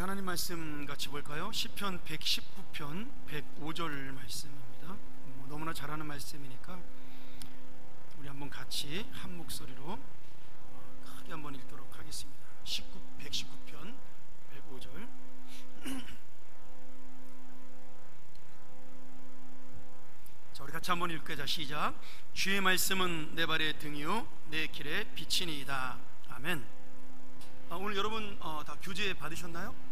하나님 말씀 같이 볼까요? 시편 119편 105절 말씀입니다. 너무나 잘 아는 말씀이니까 우리 한번 같이 한 목소리로 크게 한번 읽도록 하겠습니다. 119편 105절. 자, 우리 같이 한번 읽게. 자, 시작. 주의 말씀은 내 발의 등이요 내 길에 빛이니이다. 아멘. 오늘 여러분 다 교재 받으셨나요?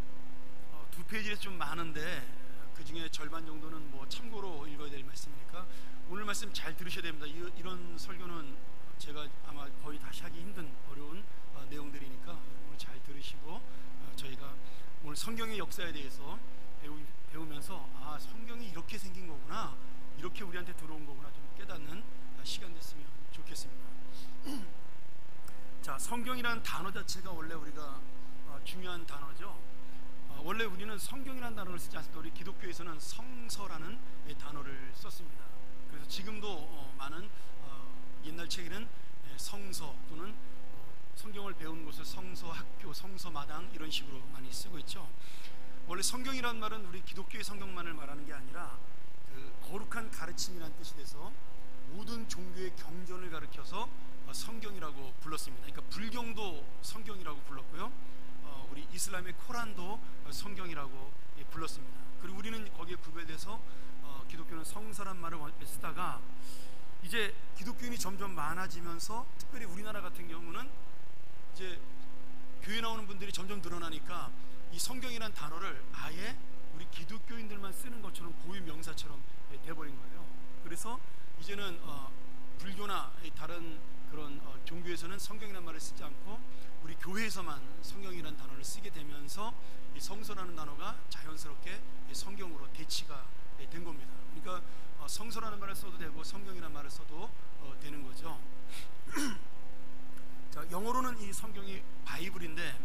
두 페이지에 좀 많은데 그 중에 절반 정도는 뭐 참고로 읽어야 될 말씀이니까 오늘 말씀 잘 들으셔야 됩니다. 이런 설교는 제가 아마 거의 다시 하기 힘든 어려운 내용들이니까 오늘 잘 들으시고 저희가 오늘 성경의 역사에 대해서 배우면서 성경이 이렇게 생긴 거구나, 이렇게 우리한테 들어온 거구나 좀 깨닫는 시간 됐으면 좋겠습니다. 자, 성경이라는 단어 자체가 원래 우리가 중요한 단어죠. 원래 우리는 성경이라는 단어를 쓰지 않습니다. 우리 기독교에서는 성서라는 단어를 썼습니다. 그래서 지금도 많은 옛날 책에는 성서 또는 성경을 배우는 곳을 성서학교, 성서마당 이런 식으로 많이 쓰고 있죠. 원래 성경이라는 말은 우리 기독교의 성경만을 말하는 게 아니라 그 거룩한 가르침이라는 뜻이 돼서 모든 종교의 경전을 가르쳐서 성경이라고 불렀습니다. 그러니까 불경도 성경이라고 불렀고요, 우리 이슬람의 코란도 성경이라고 불렀습니다. 그리고 우리는 거기에 구별돼서 기독교는 성서란 말을 쓰다가 이제 기독교인이 점점 많아지면서 특별히 우리나라 같은 경우는 이제 교회 나오는 분들이 점점 늘어나니까 이 성경이란 단어를 아예 우리 기독교인들만 쓰는 것처럼 고유 명사처럼 돼버린 거예요. 그래서 이제는 불교나 다른 그런 종교에서는 성경이라는 말을 쓰지 않고 우리 교회에서만 성경이라는 단어를 쓰게 되면서 이 성서라는 단어가 자연스럽게 성경으로 대치가 된 겁니다. 그러니까 성서라는 말을 써도 되고 성경이라는 말을 써도 되는 거죠. 자, 영어로는 이 성경이 바이블인데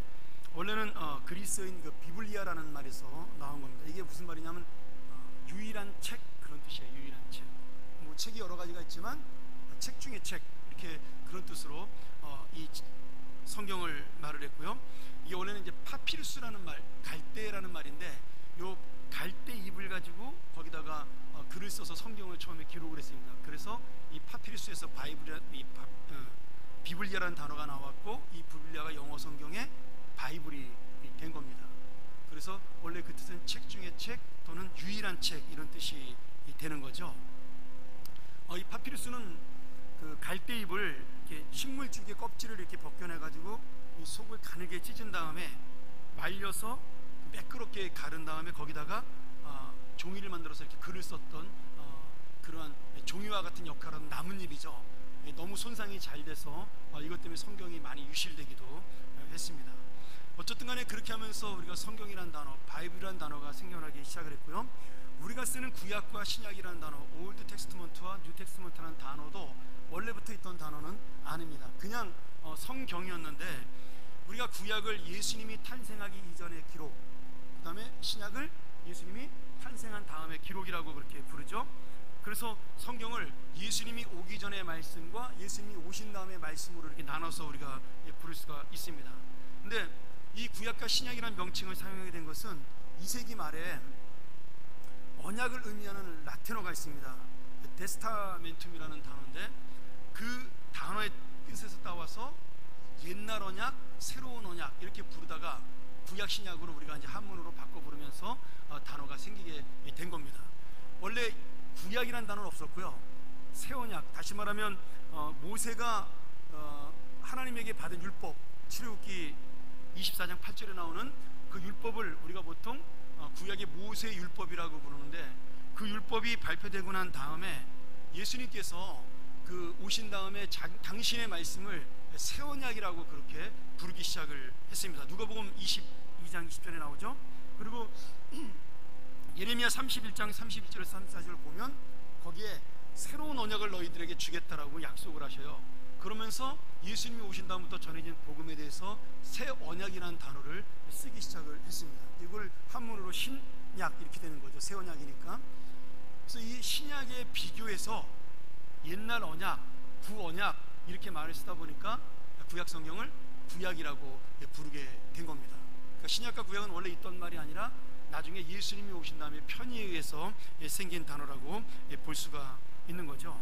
원래는 그리스어인 그 비블리아라는 말에서 나온 겁니다. 이게 무슨 말이냐면 유일한 책, 그런 뜻이에요. 유일한 책. 뭐 책이 여러 가지가 있지만 책 중에 책, 이렇게 그런 뜻으로 이 성경을 말을 했고요. 이게 원래는 이제 파피루스라는 말, 갈대라는 말인데 요 갈대 잎을 가지고 거기다가 글을 써서 성경을 처음에 기록을 했습니다. 그래서 이 파피루스에서 비블리아라는 단어가 나왔고 이 비블리아가 영어 성경의 바이블이 된 겁니다. 그래서 원래 그 뜻은 책 중에 책 또는 유일한 책, 이런 뜻이 되는 거죠. 이 파피루스는 그 갈대잎을 이렇게 식물줄기 껍질을 이렇게 벗겨내가지고 이 속을 가늘게 찢은 다음에 말려서 매끄럽게 가른 다음에 거기다가 종이를 만들어서 이렇게 글을 썼던 그러한 종이와 같은 역할을 하는 나뭇잎이죠. 너무 손상이 잘 돼서 이것 때문에 성경이 많이 유실되기도 했습니다. 어쨌든 간에 그렇게 하면서 우리가 성경이라는 단어, 바이블이라는 단어가 생겨나기 시작을 했고요. 우리가 쓰는 구약과 신약이라는 단어, 올드 텍스트먼트와 뉴 텍스트먼트라는 단어도 원래부터 있던 단어는 아닙니다. 그냥 성경이었는데 우리가 구약을 예수님이 탄생하기 이전의 기록, 그 다음에 신약을 예수님이 탄생한 다음의 기록이라고 그렇게 부르죠. 그래서 성경을 예수님이 오기 전의 말씀과 예수님이 오신 다음의 말씀으로 이렇게 나눠서 우리가 부를 수가 있습니다. 근데 이 구약과 신약이라는 명칭을 사용하게 된 것은 2세기 말에 언약을 의미하는 라틴어가 있습니다. 데스타멘툼이라는 단어인데 그 단어의 뜻에서 따와서 옛날 언약, 새로운 언약 이렇게 부르다가 구약 신약으로 우리가 이제 한문으로 바꿔 부르면서 단어가 생기게 된 겁니다. 원래 구약이라는 단어는 없었고요. 새 언약, 다시 말하면 모세가 하나님에게 받은 율법, 출애굽기 24장 8절에 나오는 그 율법을 우리가 보통 구약의 모세 율법이라고 부르는데 그 율법이 발표되고 난 다음에 예수님께서 그 오신 다음에 당신의 말씀을 새 언약이라고 그렇게 부르기 시작을 했습니다. 누가복음 22장 20절에 나오죠. 그리고 예레미야 31장 31절에서 34절을 보면 거기에 새로운 언약을 너희들에게 주겠다라고 약속을 하셔요. 그러면서 예수님이 오신 다음부터 전해진 복음에 대해서 새 언약이라는 단어를 쓰기 시작을 했습니다. 이걸 한문으로 신약 이렇게 되는 거죠. 새 언약이니까. 그래서 이 신약에 비교해서 옛날 언약, 구언약 이렇게 말을 쓰다 보니까 구약 성경을 구약이라고 부르게 된 겁니다. 그러니까 신약과 구약은 원래 있던 말이 아니라 나중에 예수님이 오신 다음에 편의에 의해서 생긴 단어라고 볼 수가 있는 거죠.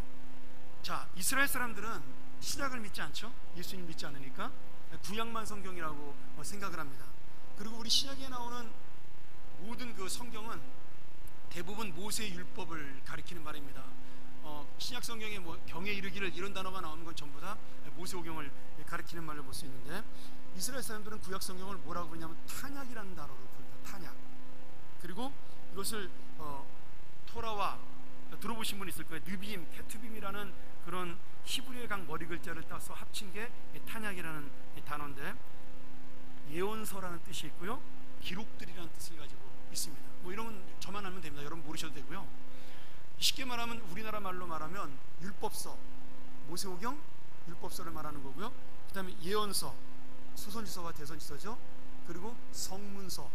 자, 이스라엘 사람들은 신약을 믿지 않죠. 예수님 믿지 않으니까 구약만 성경이라고 생각을 합니다. 그리고 우리 신약에 나오는 모든 그 성경은 대부분 모세의 율법을 가리키는 말입니다. 신약 성경에 뭐 경에 이르기를 이런 단어가 나오는 건 전부 다 모세오경을 가리키는 말로 볼 수 있는데, 이스라엘 사람들은 구약 성경을 뭐라고 부르냐면 탄약이라는 단어로 부릅니다. 탄약. 그리고 이것을 토라와, 들어보신 분 있을 거예요. 느빔, 케투빔이라는 그런 히브리의 각 머리 글자를 따서 합친 게 탄약이라는 단어인데, 예언서라는 뜻이 있고요, 기록들이라는 뜻을 가지고 있습니다. 뭐 이런 건 저만 알면 됩니다. 여러분 모르셔도 되고요. 쉽게 말하면 우리나라 말로 말하면 율법서, 모세오경, 율법서를 말하는 거고요. 그 다음에 예언서, 수선지서와 대선지서죠. 그리고 성문서,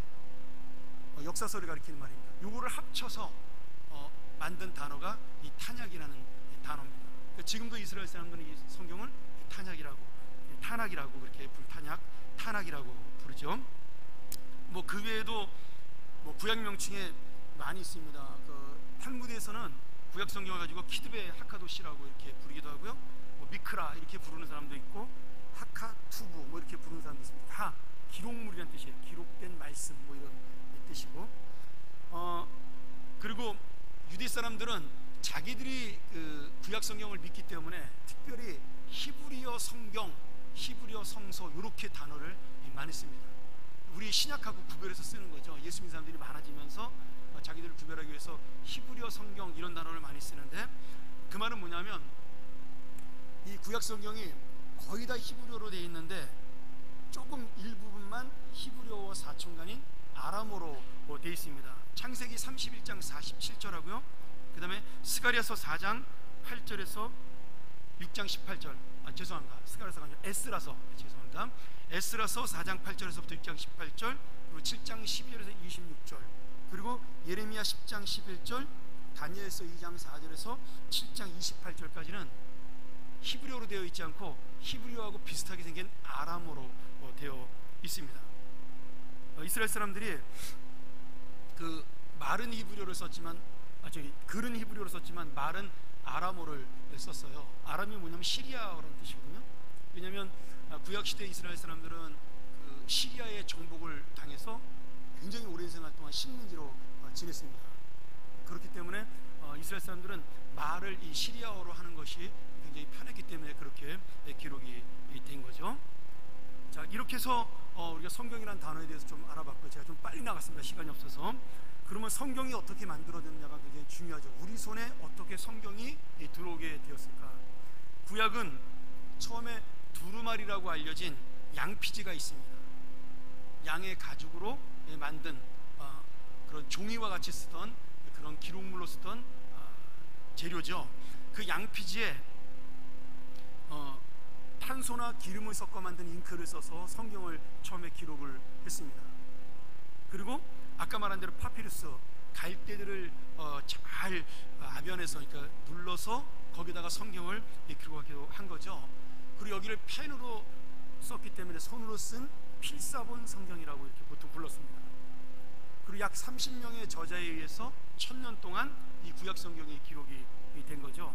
역사서를 가리키는 말입니다. 요거를 합쳐서 만든 단어가 이 탄약이라는 단어입니다. 그러니까 지금도 이스라엘 사람들은 이 성경을 탄약이라고 그렇게 탄약이라고 부르죠. 뭐 그 외에도 뭐 구약 명칭에 많이 있습니다. 그 탈무드에서는 구약 성경을 가지고 키드베 하카도시라고 이렇게 부르기도 하고요. 뭐 미크라 이렇게 부르는 사람도 있고, 하카투부 뭐 이렇게 부르는 사람도 있습니다. 다 기록물이라는 뜻이에요. 기록된 말씀 뭐 이런 뜻이고, 그리고 유대 사람들은 자기들이 그 구약 성경을 믿기 때문에 특별히 히브리어 성경, 히브리어 성서 이렇게 단어를 많이 씁니다. 우리 신약하고 구별해서 쓰는 거죠. 예수 믿는 사람들이 많아지면서 자기들을 구별하기 위해서 히브리어 성경 이런 단어를 많이 쓰는데, 그 말은 뭐냐면 이 구약 성경이 거의 다 히브리어로 되어 있는데 조금 일부분만 히브리어와 사촌간인 아람어로 되어 있습니다. 창세기 31장 47절하고요. 그 다음에 스가랴서 4장 8절에서 6장 18절, 죄송합니다. 스가랴서가 아니라 에스라서, 죄송합니다. 에스라서 4장 8절에서부터 6장 18절, 그리고 7장 12절에서 26절, 그리고 예레미야 10장 11절, 다니엘서 2장 4절에서 7장 28절까지는 히브리어로 되어 있지 않고 히브리어하고 비슷하게 생긴 아람어로 되어 있습니다. 이스라엘 사람들이 그 말은 히브리어를 썼지만, 글은 히브리어를 썼지만 말은 아람어를 썼어요. 아람이 뭐냐면 시리아어라는 뜻이거든요. 왜냐하면 구약시대 이스라엘 사람들은 그 시리아의 정복을 당해서 굉장히 오랜 생활 동안 식민지로 지냈습니다. 그렇기 때문에 이스라엘 사람들은 말을 이 시리아어로 하는 것이 굉장히 편했기 때문에 그렇게 기록이 된 거죠. 자, 이렇게 해서 우리가 성경이라는 단어에 대해서 좀 알아봤고요. 제가 좀 빨리 나갔습니다. 시간이 없어서. 그러면 성경이 어떻게 만들어졌느냐가 굉장히 중요하죠. 우리 손에 어떻게 성경이 들어오게 되었을까? 구약은 처음에 두루마리라고 알려진 양피지가 있습니다. 양의 가죽으로 만든 그런 종이와 같이 쓰던 그런 기록물로 쓰던 재료죠. 그 양피지에 탄소나 기름을 섞어 만든 잉크를 써서 성경을 처음에 기록을 했습니다. 그리고 아까 말한 대로 파피루스, 갈대들을 잘 아변해서, 그러니까 눌러서 거기다가 성경을 기록하기도 한 거죠. 그리고 여기를 펜으로 썼기 때문에 손으로 쓴 필사본 성경이라고 이렇게 보통 불렀습니다. 그리고 약 30명의 저자에 의해서 1000년 동안 이 구약 성경이 기록이 된 거죠.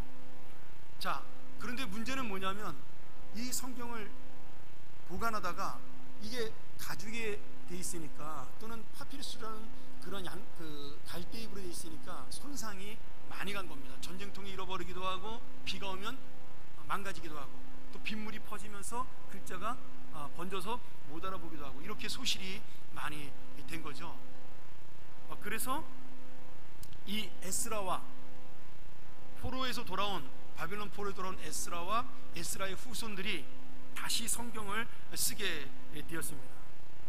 자, 그런데 문제는 뭐냐면 이 성경을 보관하다가 이게 가죽에 돼 있으니까, 또는 파피루스라는 그런 그 갈대잎으로 돼 있으니까 손상이 많이 간 겁니다. 전쟁통에 잃어버리기도 하고, 비가 오면 망가지기도 하고, 또 빗물이 퍼지면서 글자가 번져서 못 알아보기도 하고, 이렇게 소실이 많이 된 거죠. 그래서 이 에스라와 포로에서 돌아온, 바벨론 포로에 돌아온 에스라와 에스라의 후손들이 다시 성경을 쓰게 되었습니다.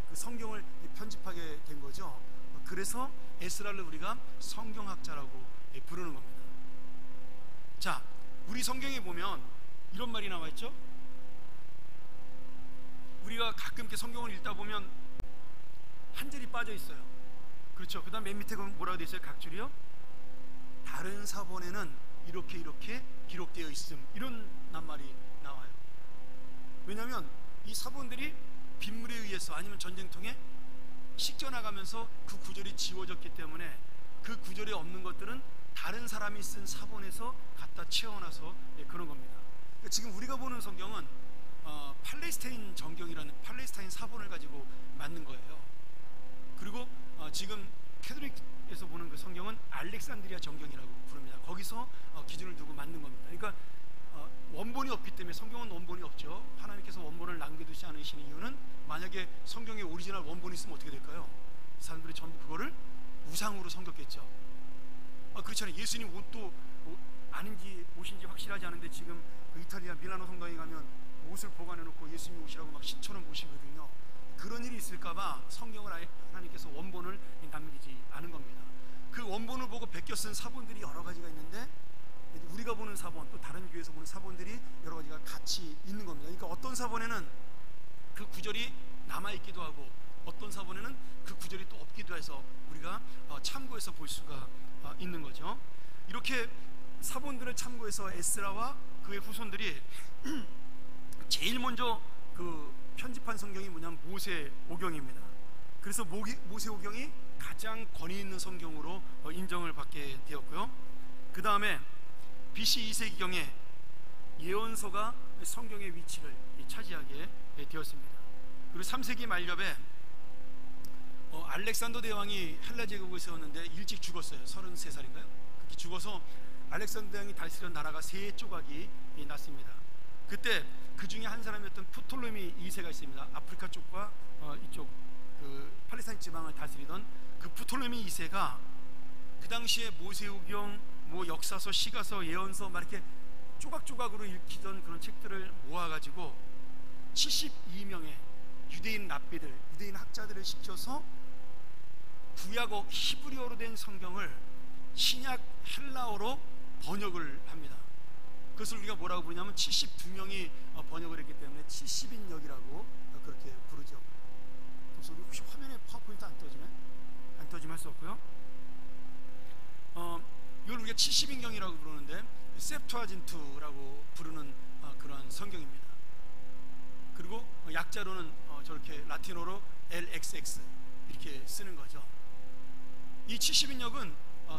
그 성경을 편집하게 된 거죠. 그래서 에스라를 우리가 성경학자라고 부르는 겁니다. 자, 우리 성경에 보면 이런 말이 나와 있죠. 우리가 가끔 이렇게 성경을 읽다 보면 한 절이 빠져 있어요. 그렇죠. 그 다음 맨 밑에 뭐라고 되어 있어요? 각 줄이요. 다른 사본에는 이렇게 기록되어 있음, 이런 낱말이 나와요. 왜냐하면 이 사본들이 빗물에 의해서 아니면 전쟁통에 씻겨나가면서 그 구절이 지워졌기 때문에 그 구절에 없는 것들은 다른 사람이 쓴 사본에서 갖다 채워놔서 그런 겁니다. 지금 우리가 보는 성경은 팔레스타인 정경이라는 팔레스타인 사본을 가지고 만든 거예요. 그리고 지금 캐톨릭에서 보는 그 성경은 알렉산드리아 정경이라고 부릅니다. 거기서 기준을 두고 만든 겁니다. 그러니까 원본이 없기 때문에, 성경은 원본이 없죠. 하나님께서 원본을 남겨두지 않으시는 이유는, 만약에 성경에 오리지널 원본이 있으면 어떻게 될까요? 사람들이 전부 그거를 우상으로 섬겼겠죠. 그렇잖아요. 예수님 옷도 아닌지 옷인지 확실하지 않은데 지금 그 이탈리아 밀라노 성당에 가면 옷을 보관해놓고 예수님 옷이라고 막 신처럼 보시거든요. 그런 일이 있을까봐 성경을 아예 하나님께서 원본을 남기지 않은 겁니다. 그 원본을 보고 베껴 쓴 사본들이 여러 가지가 있는데, 우리가 보는 사본, 또 다른 교회에서 보는 사본들이 여러 가지가 같이 있는 겁니다. 그러니까 어떤 사본에는 그 구절이 남아있기도 하고, 어떤 사본에는 그 구절이 또 없기도 해서 우리가 참고해서 볼 수가 있는 거죠. 이렇게 사본들을 참고해서 에스라와 그의 후손들이 제일 먼저 그 편집한 성경이 뭐냐면 모세오경입니다. 그래서 모세오경이 가장 권위 있는 성경으로 인정을 받게 되었고요. 그 다음에 BC 2세기경에 예언서가 성경의 위치를 차지하게 되었습니다. 그리고 3세기 말엽에 알렉산더 대왕이 헬라 제국을 세웠는데 일찍 죽었어요. 33살인가요? 그렇게 죽어서 알렉산더 대왕이 다스리던 나라가 세 조각이 났습니다. 그때 그 중에 한 사람이었던 프톨레미 2세가 있습니다. 아프리카 쪽과 이쪽 그 팔레스타인 지방을 다스리던 그 프톨레미 2세가 그 당시에 모세오경, 뭐 역사서, 시가서, 예언서 막 이렇게 조각조각으로 읽히던 그런 책들을 모아가지고 72명의 유대인 랍비들, 유대인 학자들을 시켜서 구약어 히브리어로 된 성경을 신약 헬라어로 번역을 합니다. 그것을 우리가 뭐라고 부르냐면 72명이 번역을 했기 때문에 70인역이라고 그렇게 부르죠. 그래서 우리 혹시 화면에 파워포인트 안 떠지네? 안 떠지면 할 수 없고요. 이걸 우리가 70인경이라고 부르는데 셉투아진투라고 부르는 그런 성경입니다. 그리고 약자로는 저렇게 라틴어로 LXX 이렇게 쓰는 거죠. 이 70인역은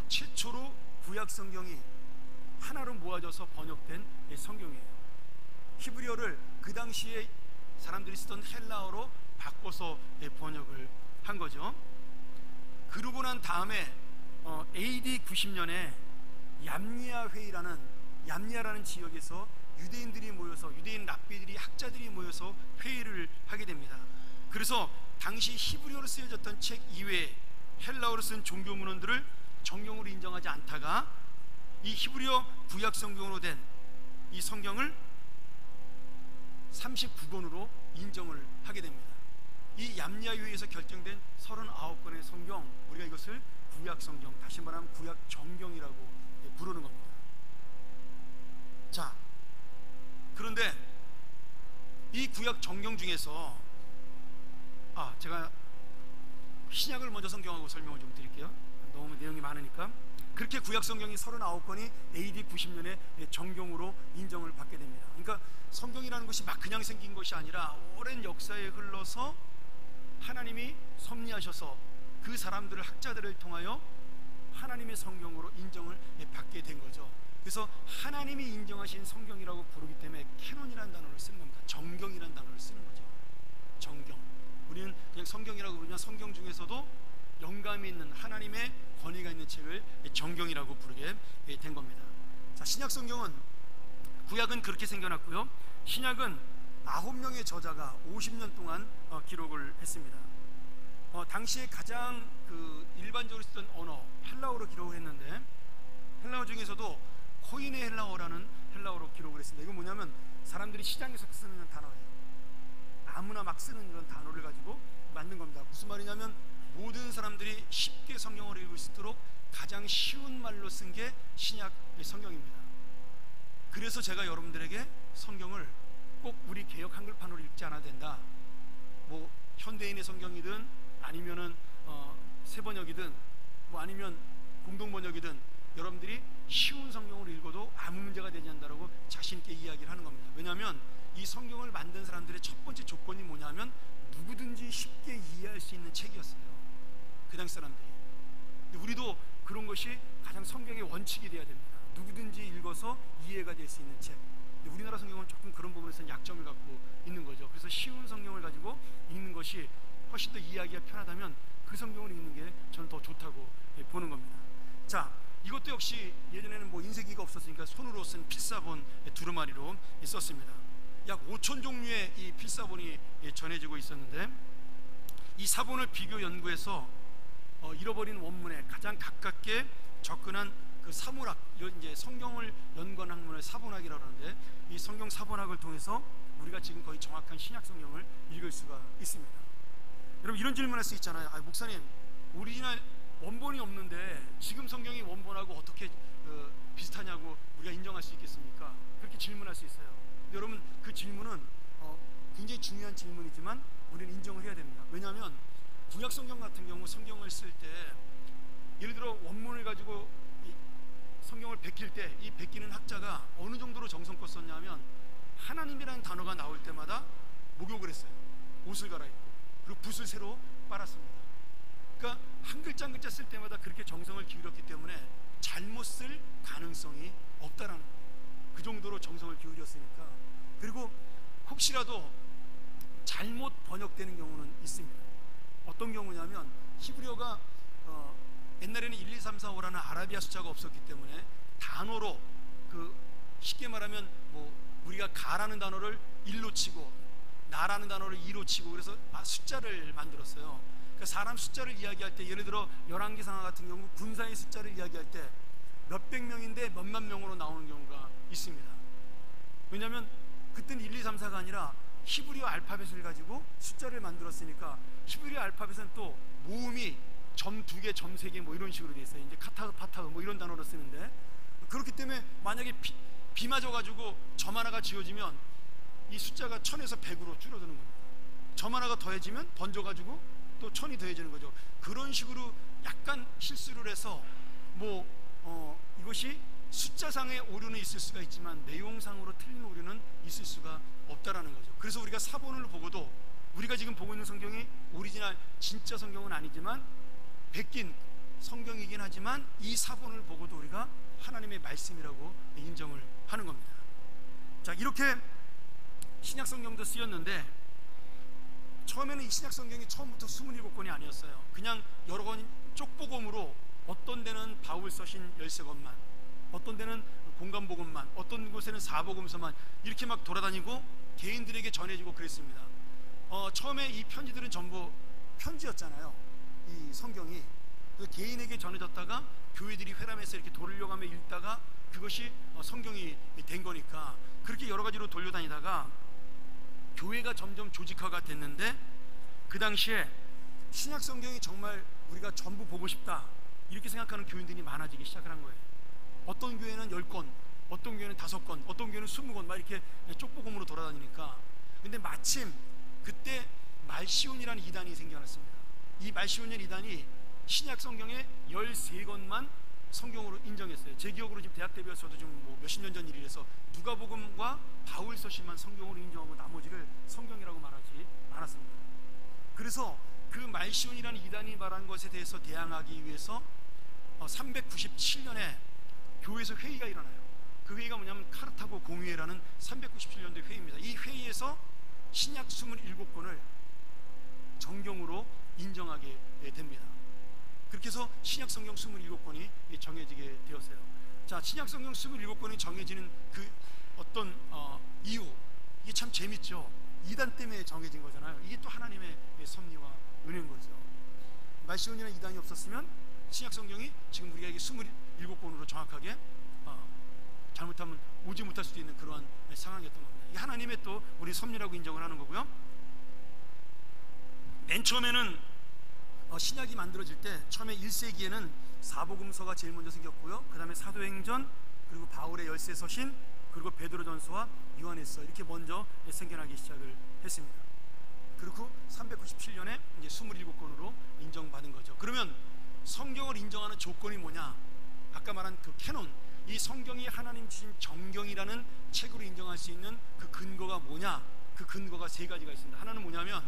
최초로 구약 성경이 하나로 모아져서 번역된 성경이에요. 히브리어를 그 당시에 사람들이 쓰던 헬라어로 바꿔서 번역을 한 거죠. 그러고 난 다음에 AD 90년에 얌니아라는 지역에서 유대인들이 모여서, 유대인 랍비들이, 학자들이 모여서 회의를 하게 됩니다. 그래서 당시 히브리어로 쓰여졌던 책 이외에 헬라어로 쓴 종교 문헌들을 정경으로 인정하지 않다가 이 히브리어 구약 성경으로 된 이 성경을 39권으로 인정을 하게 됩니다. 이 얌니아 회의에서 결정된 39권의 성경, 우리가 이것을 구약 성경, 다시 말하면 구약 정경이라고 부르는 겁니다. 자, 그런데 이 구약 정경 중에서 제가 신약을 먼저 성경하고 설명을 좀 드릴게요. 너무 내용이 많으니까. 그렇게 구약 성경이 39권이 AD 90년에 정경으로 인정을 받게 됩니다. 그러니까 성경이라는 것이 막 그냥 생긴 것이 아니라 오랜 역사에 흘러서 하나님이 섭리하셔서 그 사람들을, 학자들을 통하여 하나님의 성경으로 인정을 받게 된 거죠. 그래서 하나님이 인정하신 성경이라고 부르기 때문에 캐논이라는 단어를 쓰는 겁니다. 정경이라는 단어를 쓰는 거죠. 정경. 우리는 그냥 성경이라고 부르냐, 성경 중에서도 영감이 있는, 하나님의 권위가 있는 책을 정경이라고 부르게 된 겁니다. 자, 신약 성경은, 구약은 그렇게 생겨났고요. 신약은 9명의 저자가 50년 동안 기록을 했습니다. 당시에 가장 그 일반적으로 쓰던 언어 헬라어로 기록을 했는데, 헬라어 중에서도 코이네 헬라어라는 헬라어로 기록을 했습니다. 이건 뭐냐면 사람들이 시장에서 쓰는 단어예요. 아무나 막 쓰는 그런 단어를 가지고 만든 겁니다. 무슨 말이냐면 모든 사람들이 쉽게 성경을 읽을 수 있도록 가장 쉬운 말로 쓴 게 신약 성경입니다. 그래서 제가 여러분들에게 성경을 꼭 우리 개역 한글판으로 읽지 않아도 된다, 뭐 현대인의 성경이든 아니면은 새번역이든 뭐 아니면 공동번역이든 여러분들이 쉬운 성경으로 읽어도 아무 문제가 되지 않는다고 자신 있게 이야기를 하는 겁니다. 왜냐하면 이 성경을 만든 사람들의 첫 번째 조건이 뭐냐면 누구든지 쉽게 이해할 수 있는 책이었어요. 그 당시 사람들이. 근데 우리도 그런 것이 가장 성경의 원칙이 되어야 됩니다. 누구든지 읽어서 이해가 될 수 있는 책. 근데 우리나라 성경은 조금 그런 부분에서는 약점을 갖고 있는 거죠. 그래서 쉬운 성경을 가지고 읽는 것이 훨씬 더 이해하기가 편하다면 그 성경을 읽는 게 저는 더 좋다고 보는 겁니다. 자, 이것도 역시 예전에는 뭐 인쇄기가 없었으니까 손으로 쓴 필사본 두루마리로 썼습니다. 약 5천 종류의 이 필사본이 전해지고 있었는데, 이 사본을 비교 연구해서 잃어버린 원문에 가장 가깝게 접근한 그 사본학, 이제 성경을 연구한 학문을 사본학이라고 하는데, 이 성경 사본학을 통해서 우리가 지금 거의 정확한 신약 성경을 읽을 수가 있습니다. 여러분, 이런 질문할 수 있잖아요. 목사님, 오리지널 원본이 없는데 지금 성경이 원본하고 어떻게 비슷하냐고 우리가 인정할 수 있겠습니까? 그렇게 질문할 수 있어요. 근데 여러분, 그 질문은 굉장히 중요한 질문이지만 우리는 인정을 해야 됩니다. 왜냐하면 구약 성경 같은 경우 성경을 쓸 때, 예를 들어 원문을 가지고 성경을 베낄 때 이 베끼는 학자가 어느 정도로 정성껏 썼냐면, 하나님이라는 단어가 나올 때마다 목욕을 했어요. 옷을 갈아입고, 그리고 붓을 새로 빨았습니다. 그러니까 한 글자 한 글자 쓸 때마다 그렇게 정성을 기울였기 때문에 잘못 쓸 가능성이 없다라는 거예요. 그 정도로 정성을 기울였으니까. 그리고 혹시라도 잘못 번역되는 경우는 있습니다. 어떤 경우냐면, 히브리어가 옛날에는 1, 2, 3, 4, 5라는 아라비아 숫자가 없었기 때문에 단어로, 쉽게 말하면 뭐 우리가 가라는 단어를 1로 치고 나라는 단어를 2로 치고, 그래서 숫자를 만들었어요. 그러니까 사람 숫자를 이야기할 때, 예를 들어 열왕기상하 같은 경우 군사의 숫자를 이야기할 때 몇백 명인데 몇만 명으로 나오는 경우가 있습니다. 왜냐하면 그때는 1, 2, 3, 4가 아니라 히브리어 알파벳을 가지고 숫자를 만들었으니까, 히브리어 알파벳은 또 모음이 점 2개, 점 3개 뭐 이런 식으로 돼 있어요. 이제 카타흐, 파타흐 뭐 이런 단어로 쓰는데, 그렇기 때문에 만약에 비 맞아 가지고 점 하나가 지워지면 이 숫자가 1000에서 100으로 줄어드는 겁니다. 점 하나가 더해지면 번져 가지고 또 1000이 더해지는 거죠. 그런 식으로 약간 실수를 해서 이것이 숫자상의 오류는 있을 수가 있지만 내용상으로 틀린 오류는 있을 수가 없다라는 거죠. 그래서 우리가 사본을 보고도, 우리가 지금 보고 있는 성경이 오리지널 진짜 성경은 아니지만 베낀 성경이긴 하지만, 이 사본을 보고도 우리가 하나님의 말씀이라고 인정을 하는 겁니다. 자, 이렇게 신약 성경도 쓰였는데, 처음에는 이 신약 성경이 처음부터 27권이 아니었어요. 그냥 여러 권 쪽복음으로, 어떤 데는 바울 서신 13권만, 어떤 데는 공간복음만, 어떤 곳에는 사복음서만 이렇게 막 돌아다니고 개인들에게 전해지고 그랬습니다. 처음에 이 편지들은 전부 편지였잖아요. 이 성경이 개인에게 전해졌다가 교회들이 회람해서 이렇게 돌려가며 읽다가 그것이 성경이 된 거니까, 그렇게 여러 가지로 돌려다니다가 교회가 점점 조직화가 됐는데, 그 당시에 신약 성경이 정말 우리가 전부 보고 싶다 이렇게 생각하는 교인들이 많아지기 시작을 한 거예요. 어떤 교회는 10권, 어떤 교회는 5권, 어떤 교회는 20권 막 이렇게 쪽복음으로 돌아다니니까. 근데 마침 그때 말시온이라는 이단이 생겨났습니다. 이 말시온이라는 이단이 신약 성경의 13권만 성경으로 인정했어요. 제 기억으로 지금 대학 때였어도 좀 몇십 년 전 일이라서 누가복음과 바울 서신만 성경으로 인정하고 나머지를 성경이라고 말하지 않았습니다. 그래서 그 말시온이라는 이단이 말한 것에 대해서 대항하기 위해서 397년에 교회에서 회의가 일어나요. 그 회의가 뭐냐면 카르타고 공의회라는 397년도의 회의입니다. 이 회의에서 신약 27권을 정경으로 인정하게 됩니다. 그렇게 해서 신약 성경 27권이 정해지게 되었어요. 자, 신약 성경 27권이 정해지는 그 어떤 이유, 이게 참 재밌죠. 이단 때문에 정해진 거잖아요. 이게 또 하나님의 섭리와 은혜인 거죠. 말시온이나 이단이 없었으면 신약 성경이 지금 우리에게 27권으로 정확하게 잘못하면 오지 못할 수도 있는 그러한 상황이었던 겁니다. 이게 하나님의 또 우리 섭리라고 인정을 하는 거고요. 맨 처음에는 신약이 만들어질 때 처음에 1세기에는 사복음서가 제일 먼저 생겼고요. 그 다음에 사도행전, 그리고 바울의 열세서신, 그리고 베드로전서와 요한일서 이렇게 먼저 생겨나기 시작을 했습니다. 그리고 397년에 이제 27권으로 인정받은 거죠. 그러면 성경을 인정하는 조건이 뭐냐? 아까 말한 그 캐논, 이 성경이 하나님 주신 정경이라는 책으로 인정할 수 있는 그 근거가 뭐냐? 그 근거가 세 가지가 있습니다. 하나는 뭐냐면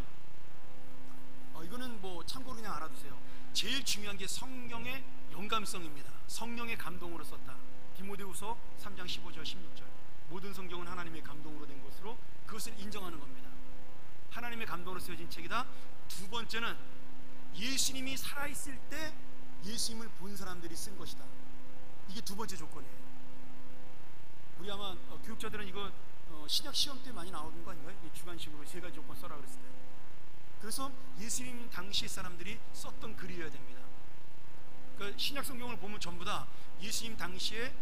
이거는 뭐 참고로 그냥 알아두세요. 제일 중요한 게 성경의 영감성입니다. 성령의 감동으로 썼다. 디모데후서 3장 15절 16절. 모든 성경은 하나님의 감동으로 된 것으로 그것을 인정하는 겁니다. 하나님의 감동으로 쓰여진 책이다. 두 번째는 예수님이 살아있을 때 예수님을 본 사람들이 쓴 것이다. 이게 두 번째 조건이에요. 우리 아마 교육자들은 이거 신약 시험 때 많이 나오는 거 아닌가요? 주관식으로 세 가지 조건 써라 그랬을 때. 그래서 예수님 당시 사람들이 썼던 글이어야 됩니다. 그러니까 신약 성경을 보면 전부 다 예수님 당시에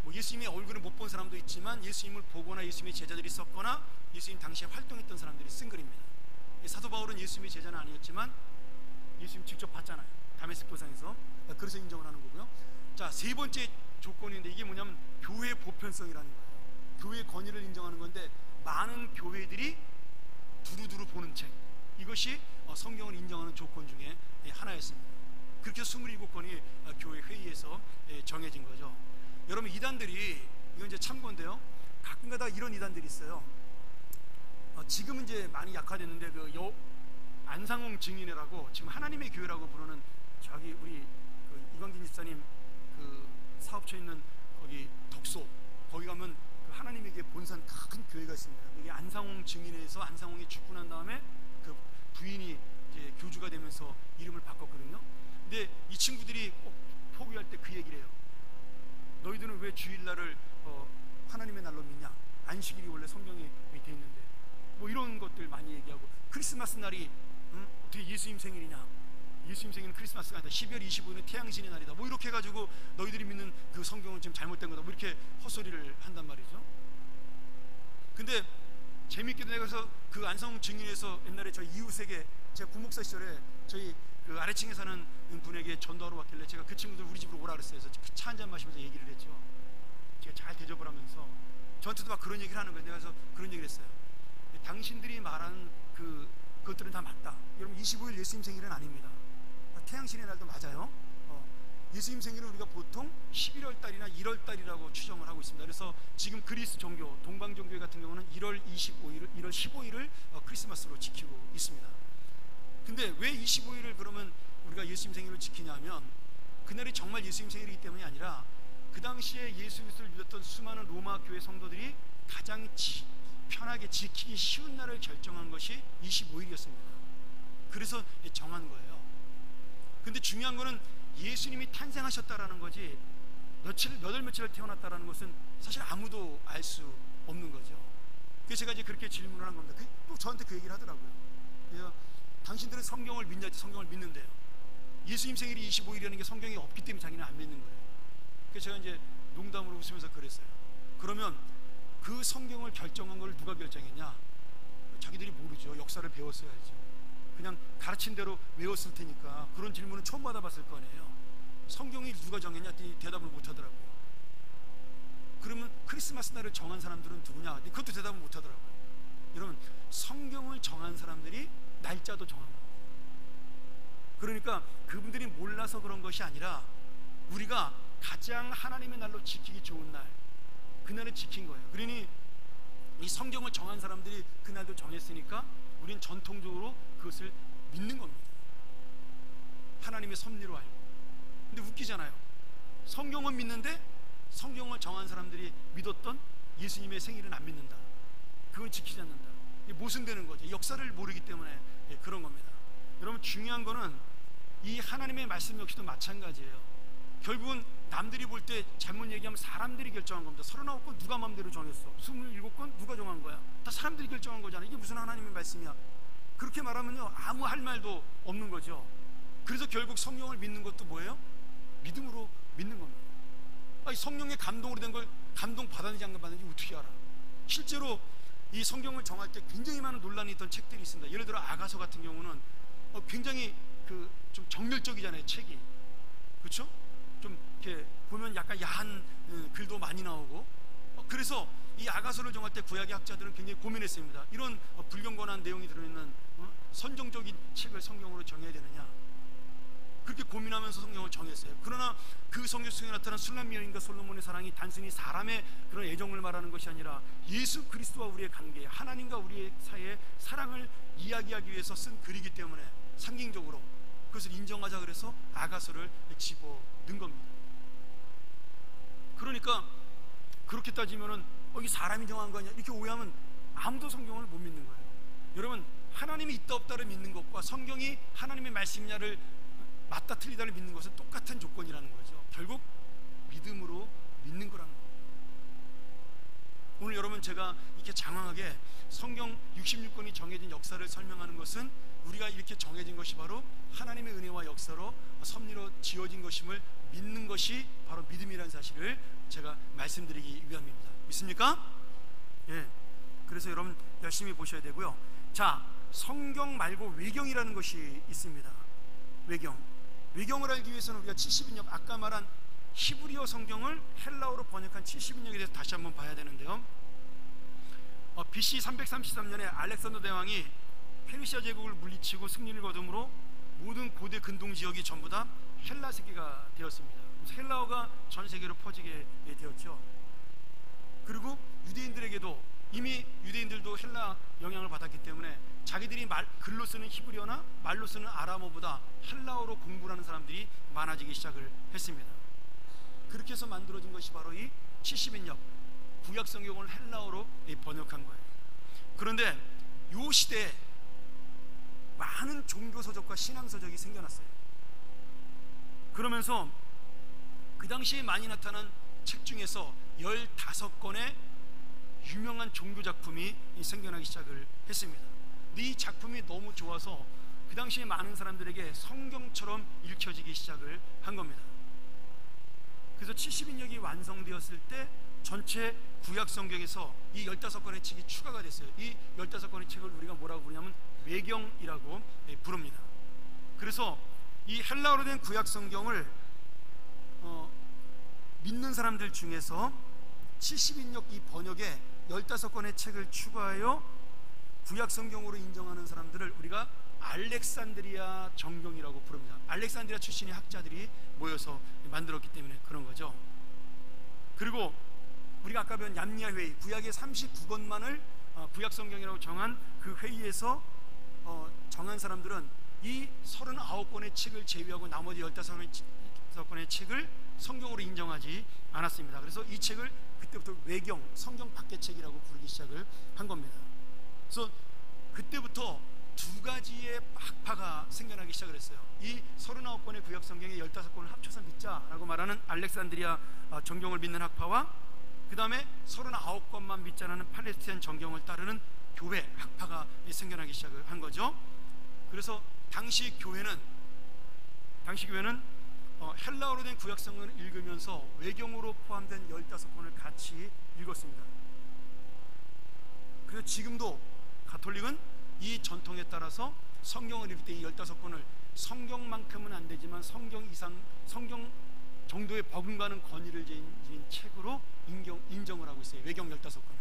뭐 예수님의 얼굴을 못 본 사람도 있지만 예수님을 보거나 예수님의 제자들이 썼거나 예수님 당시에 활동했던 사람들이 쓴 글입니다. 사도 바울은 예수님의 제자는 아니었지만 예수님 직접 봤잖아요. 다메섹 도상에서. 그래서 인정을 하는 거고요. 자, 세 번째 조건인데 이게 뭐냐면 교회 보편성이라는 거예요. 교회의 권위를 인정하는 건데 많은 교회들이 두루두루 보는 책, 이것이 성경을 인정하는 조건 중에 하나였습니다. 그렇게 27건이 교회 회의에서 정해진 거죠. 여러분, 이단들이, 이건 이제 참고인데요, 가끔가다 이런 이단들이 있어요. 지금은 이제 많이 약화됐는데 안상홍 증인회라고 지금 하나님의 교회라고 부르는 저기 우리 이광진 집사님 그 사업처 있는 거기 덕소, 거기 가면 그 하나님의 교회 본산 큰 교회가 있습니다. 그게 안상홍 증인회에서 안상홍이 죽고 난 다음에 그 부인이 이제 교주가 되면서 이름을 바꿨거든요. 근데 이 친구들이 꼭 포기할 때 그 얘기를 해요. 너희들은 왜 주일날을 하나님의 날로 믿냐? 안식일이 원래 성경에 돼 있는데 뭐 이런 것들 많이 얘기하고, 크리스마스 날이 어떻게 예수님 생일이냐? 예수님 생일은 크리스마스가 아니다. 12월 25일은 태양신의 날이다. 뭐 이렇게 해가지고 너희들이 믿는 그 성경은 지금 잘못된 거다. 뭐 이렇게 헛소리를 한단 말이죠. 근데 재밌게도 내가 그래서 그 안성 증인에서 옛날에 저희 이웃에게 제가 부목사 시절에 저희 그 아래층에 사는 분에게 전도하러 왔길래 제가 그 친구들 우리 집으로 오라 그랬어요. 그래서 차 한잔 마시면서 얘기를 했죠. 제가 잘 대접을 하면서 저한테도 막 그런 얘기를 하는 거예요. 내가 그래서 그런 얘기를 했어요. 당신들이 말한 그것들은 다 맞다. 여러분, 25일 예수님 생일은 아닙니다. 태양신의 날도 맞아요. 예수님 생일은 우리가 보통 11월 달이나 1월 달이라고 추정을 하고 있습니다. 그래서 지금 그리스 종교, 동방 종교 같은 경우는 1월 15일을 크리스마스로 지키고 있습니다. 근데 왜 25일을 그러면 우리가 예수님 생일을 지키냐면, 그날이 정말 예수님 생일이기 때문이 아니라 그 당시에 예수 그리스도를 믿었던 수많은 로마 교회 성도들이 가장 편하게 지키기 쉬운 날을 결정한 것이 25일이었습니다. 그래서 정한 거예요. 근데 중요한 거는 예수님이 탄생하셨다라는 거지 몇 월 며칠에 태어났다라는 것은 사실 아무도 알 수 없는 거죠. 그래서 제가 이제 그렇게 질문을 한 겁니다. 또 저한테 그 얘기를 하더라고요. 그래서 당신들은 성경을 믿냐? 성경을 믿는데요. 예수님 생일이 25일이라는 게 성경에 없기 때문에 자기는 안 믿는 거예요. 그래서 제가 이제 농담으로 웃으면서 그랬어요. 그러면 그 성경을 결정한 걸 누가 결정했냐? 자기들이 모르죠. 역사를 배웠어야지. 그냥 가르친 대로 외웠을 테니까 그런 질문은 처음 받아봤을 거 아니에요. 성경이 누가 정했냐? 대답을 못 하더라고요. 그러면 크리스마스 날을 정한 사람들은 누구냐? 그것도 대답을 못 하더라고요. 여러분, 성경을 정한 사람들이 날짜도 정한 겁니다. 그러니까 그분들이 몰라서 그런 것이 아니라 우리가 가장 하나님의 날로 지키기 좋은 날, 그날을 지킨 거예요. 그러니 이 성경을 정한 사람들이 그날도 정했으니까 우리는 전통적으로 그것을 믿는 겁니다. 하나님의 섭리로 알고. 근데 웃기잖아요. 성경은 믿는데 성경을 정한 사람들이 믿었던 예수님의 생일은 안 믿는다. 그건 지키지 않는다. 이게 모순되는 거죠. 역사를 모르기 때문에 그런 겁니다. 여러분, 중요한 거는 이 하나님의 말씀 역시도 마찬가지예요. 결국은 남들이 볼 때 잘못 얘기하면 사람들이 결정한 겁니다. 39건 누가 마음대로 정했어? 27건 누가 정한 거야? 다 사람들이 결정한 거잖아. 이게 무슨 하나님의 말씀이야? 그렇게 말하면요, 아무 할 말도 없는 거죠. 그래서 결국 성령을 믿는 것도 뭐예요? 믿음으로 믿는 겁니다. 아니, 성령의 감동으로 된 걸 감동 받았는지 안 받았는지 어떻게 알아? 실제로 이 성경을 정할 때 굉장히 많은 논란이 있던 책들이 있습니다. 예를 들어 아가서 같은 경우는 굉장히 좀 정열적이잖아요, 책이. 그렇죠? 좀 이렇게 보면 약간 야한 글도 많이 나오고, 그래서 이 아가서를 정할 때 구약의 학자들은 굉장히 고민했습니다. 이런 불경건한 내용이 들어있는 선정적인 책을 성경으로 정해야 되느냐. 그렇게 고민하면서 성경을 정했어요. 그러나 그 성경 속에 나타난 술람 여인과 솔로몬의 사랑이 단순히 사람의 그런 애정을 말하는 것이 아니라 예수 그리스도와 우리의 관계, 하나님과 우리의 사이의 사랑을 이야기하기 위해서 쓴 글이기 때문에 상징적으로 그것을 인정하자 그래서 아가서를 집어넣은 겁니다. 그러니까 그렇게 따지면은 이게 사람이 정한 거 아니야 이렇게 오해하면 아무도 성경을 못 믿는 거예요. 여러분, 하나님이 있다 없다를 믿는 것과 성경이 하나님의 말씀이냐를 맞다 틀리다를 믿는 것은 똑같은 조건이라는 거죠. 결국 믿음으로 믿는 거라는 거예요. 오늘 여러분, 제가 이렇게 장황하게 성경 66권이 정해진 역사를 설명하는 것은 우리가 이렇게 정해진 것이 바로 하나님의 은혜와 역사로 섭리로 지어진 것임을 믿는 것이 바로 믿음이라는 사실을 제가 말씀드리기 위함입니다. 믿습니까? 예. 그래서 여러분 열심히 보셔야 되고요. 자, 성경 말고 외경이라는 것이 있습니다. 외경을 알기 위해서는 우리가 70인역, 아까 말한 히브리어 성경을 헬라어로 번역한 70인역에 대해서 다시 한번 봐야 되는데요. BC 333년에 알렉산더 대왕이 페르시아 제국을 물리치고 승리를 거둠으로 모든 고대 근동 지역이 전부 다 헬라 세계가 되었습니다. 헬라어가 전 세계로 퍼지게 되었죠. 그리고 유대인들에게도 이미 유대인들도 헬라 영향을 받았기 때문에 자기들이 글로 쓰는 히브리어나 말로 쓰는 아람어보다 헬라어로 공부를 하는 사람들이 많아지기 시작을 했습니다. 그렇게 해서 만들어진 것이 바로 이 70인역 구약 성경을 헬라어로 번역한 거예요. 그런데 이 시대에 많은 종교 서적과 신앙 서적이 생겨났어요. 그러면서 그 당시에 많이 나타난 책 중에서 15권의 유명한 종교 작품이 생겨나기 시작을 했습니다. 이 작품이 너무 좋아서 그 당시에 많은 사람들에게 성경처럼 읽혀지기 시작을 한 겁니다. 그래서 70인역이 완성되었을 때 전체 구약 성경에서 이 15권의 책이 추가가 됐어요. 이 15권의 책을 우리가 뭐라고 부르냐면 외경이라고 부릅니다. 그래서 이 헬라어로 된 구약 성경을 믿는 사람들 중에서 70인역 이 번역에 15권의 책을 추가하여 구약 성경으로 인정하는 사람들을 우리가 알렉산드리아 정경이라고 부릅니다. 알렉산드리아 출신의 학자들이 모여서 만들었기 때문에 그런 거죠. 그리고 우리가 아까 배운 얌리아 회의, 구약의 39권만을 구약 성경이라고 정한 그 회의에서 정한 사람들은 이 39권의 책을 제외하고 나머지 15권의 책을 성경으로 인정하지 않았습니다. 그래서 이 책을 그때부터 외경, 성경 밖의 책이라고 부르기 시작을 한 겁니다. 그래서 그때부터 두 가지의 학파가 생겨나기 시작을 했어요. 이 39권의 구약 성경의 15권을 합쳐서 믿자라고 말하는 알렉산드리아 정경을 믿는 학파와 그 다음에 39권만 믿자라는 팔레스타인 정경을 따르는 교회 학파가 생겨나기 시작을 한 거죠. 그래서 당시 교회는 헬라어로 된 구약 성경을 읽으면서 외경으로 포함된 15권을 같이 읽었습니다. 그래서 지금도 가톨릭은 이 전통에 따라서 성경을 읽을 때 이 15권을 성경만큼은 안 되지만 성경 이상, 성경 정도의 버금가는 권위를 지닌 책으로 인정을 하고 있어요. 외경 15권을.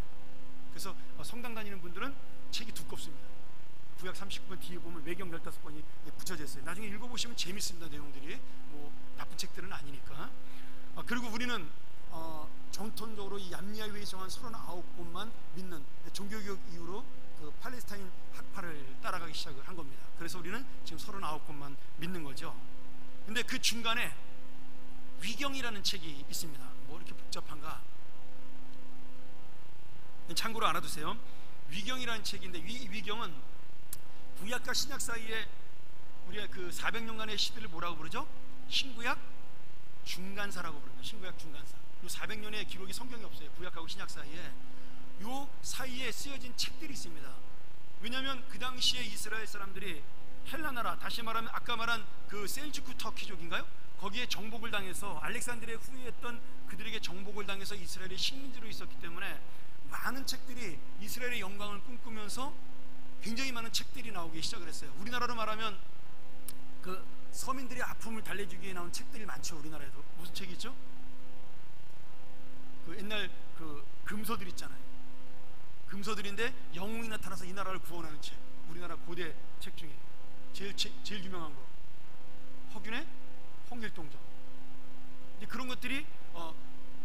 그래서 성당 다니는 분들은 책이 두껍습니다. 구약 39권 뒤에 보면 외경 15권이 붙여져 있어요. 나중에 읽어보시면 재밌습니다. 내용들이 뭐 나쁜 책들은 아니니까. 그리고 우리는 전통적으로 이 얌리아 회의 정한 39권만 믿는 종교개혁 이후로 그 팔레스타인 학파를 따라가기 시작을 한 겁니다. 그래서 우리는 지금 39권만 믿는 거죠. 근데 그 중간에 위경이라는 책이 있습니다. 뭐 이렇게 복잡한가? 참고로 알아두세요. 위경이라는 책인데 이 위경은 구약과 신약 사이에 우리가 그 400년간의 시대를 뭐라고 부르죠? 신구약 중간사라고 부릅니다. 신구약 중간사. 이 400년의 기록이 성경에 없어요. 구약하고 신약 사이에. 요 사이에 쓰여진 책들이 있습니다. 왜냐하면 그 당시에 이스라엘 사람들이 헬라 나라, 다시 말하면 아까 말한 그 셀주크 터키족인가요? 거기에 정복을 당해서 알렉산드리아에 후회했던 그들에게 정복을 당해서 이스라엘의 식민지로 있었기 때문에 많은 책들이 이스라엘의 영광을 꿈꾸면서 굉장히 많은 책들이 나오기 시작을 했어요. 우리나라로 말하면 그 서민들의 아픔을 달래주기 위해 나온 책들이 많죠. 우리나라에도 무슨 책이 있죠? 그 옛날 그 금서들 있잖아요. 금서들인데 영웅이 나타나서 이 나라를 구원하는 책. 우리나라 고대 책 중에 제일 유명한 거 허균의 홍길동전. 이제 그런 것들이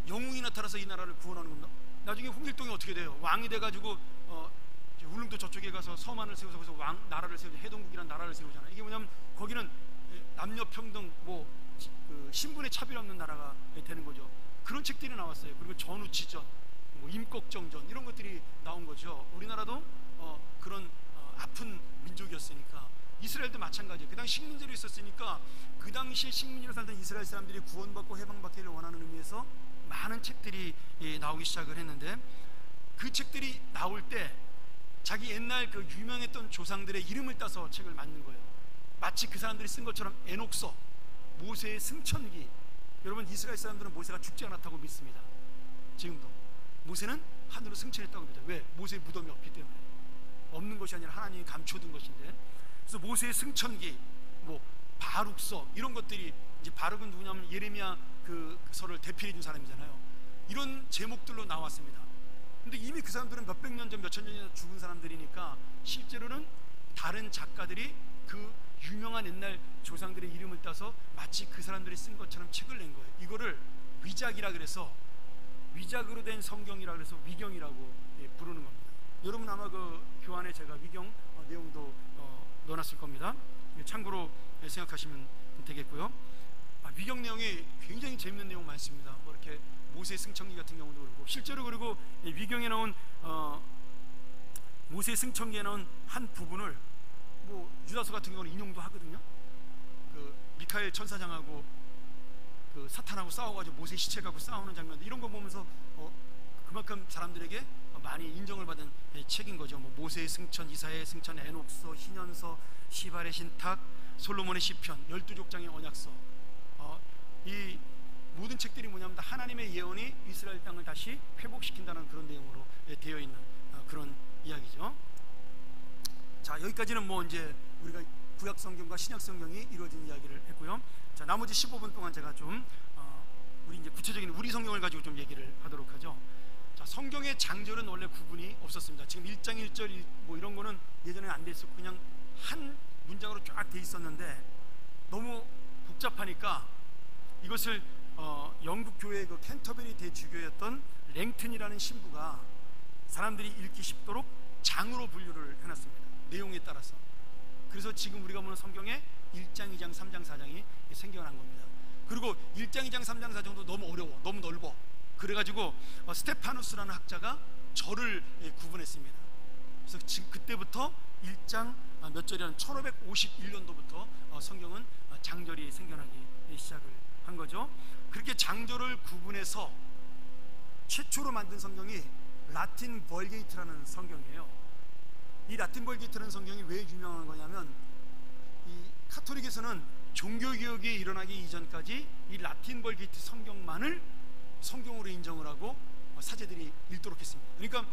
영웅이 나타나서 이 나라를 구원하는 겁니다. 나중에 홍길동이 어떻게 돼요? 왕이 돼가지고 울릉도 저쪽에 가서 서만을 세워서 거기서 나라를 세우죠. 해동국이라는 나라를 세우잖아요. 이게 뭐냐면 거기는 남녀 평등, 그 신분의 차별 없는 나라가 되는 거죠. 그런 책들이 나왔어요. 그리고 전우치전, 임꺽정전 이런 것들이 나온 거죠. 우리나라도 그런 아픈 민족이었으니까. 이스라엘도 마찬가지예요. 그 당시 식민지로 있었으니까 그 당시에 식민지로 살던 이스라엘 사람들이 구원받고 해방받기를 원하는 의미에서 많은 책들이 나오기 시작을 했는데, 그 책들이 나올 때 자기 옛날 그 유명했던 조상들의 이름을 따서 책을 만든 거예요. 마치 그 사람들이 쓴 것처럼 에녹서, 모세의 승천기. 여러분, 이스라엘 사람들은 모세가 죽지 않았다고 믿습니다. 지금도 모세는 하늘로 승천했다고 믿어요. 왜? 모세의 무덤이 없기 때문에. 없는 것이 아니라 하나님이 감춰둔 것인데, 그래서 모세의 승천기, 바룩서 이런 것들이, 이제 바룩은 누구냐면 예레미야 그 서를 대필해 준 사람이잖아요. 이런 제목들로 나왔습니다. 근데 이미 그 사람들은 몇백 년 전, 몇천 년 전 죽은 사람들이니까 실제로는 다른 작가들이 그 유명한 옛날 조상들의 이름을 따서 마치 그 사람들이 쓴 것처럼 책을 낸 거예요. 이거를 위작이라 그래서, 위작으로 된 성경이라 그래서 위경이라고 부르는 겁니다. 여러분 아마 그 교환에 제가 위경 내용도 넣어놨을 겁니다. 참고로 생각하시면 되겠고요. 위경 내용이 굉장히 재밌는 내용 많습니다. 이렇게 모세의 승천기 같은 경우도 그렇고, 실제로 그리고 위경에 나온 모세의 승천기에 나온 한 부분을 유다서 같은 경우는 인용도 하거든요. 그 미카엘 천사장하고 그 사탄하고 싸워가지고 모세 시체 갖고 싸우는 장면들, 이런 거 보면서 그만큼 사람들에게 많이 인정을 받은 책인 거죠. 모세의 승천, 이사야의 승천, 에녹서, 희년서, 시발의 신탁, 솔로몬의 시편, 12족장의 언약서. 이 모든 책들이 뭐냐면 하나님의 예언이 이스라엘 땅을 다시 회복시킨다는 그런 내용으로 되어 있는 그런 이야기죠. 자, 여기까지는 이제 우리가 구약 성경과 신약 성경이 이루어진 이야기를 했고요. 자, 나머지 15분 동안 제가 좀 우리 이제 구체적인 우리 성경을 가지고 좀 얘기를 하도록 하죠. 자, 성경의 장절은 원래 구분이 없었습니다. 지금 1장 1절 이런 거는 예전에 안 돼 있었고 그냥 한 문장으로 쫙 돼 있었는데, 너무 복잡하니까 이것을 영국 교회의 그 캔터베리 대주교였던 랭튼이라는 신부가 사람들이 읽기 쉽도록 장으로 분류를 해놨습니다. 내용에 따라서. 그래서 지금 우리가 보는 성경에 1장, 2장, 3장, 4장이 생겨난 겁니다. 그리고 1장, 2장, 3장, 4장도 너무 어려워, 너무 넓어. 그래가지고 스테파누스라는 학자가 절을 구분했습니다. 그래서 지금 그때부터 1장 몇 절이라는 1551년도부터 성경은 장절이 생겨나기 시작을 한 거죠. 그렇게 장절을 구분해서 최초로 만든 성경이 라틴 벌게이트라는 성경이에요. 이 라틴 벌게이트라는 성경이 왜 유명한 거냐면, 이 카톨릭에서는 종교개혁이 일어나기 이전까지 이 라틴 벌게이트 성경만을 성경으로 인정을 하고 사제들이 읽도록 했습니다. 그러니까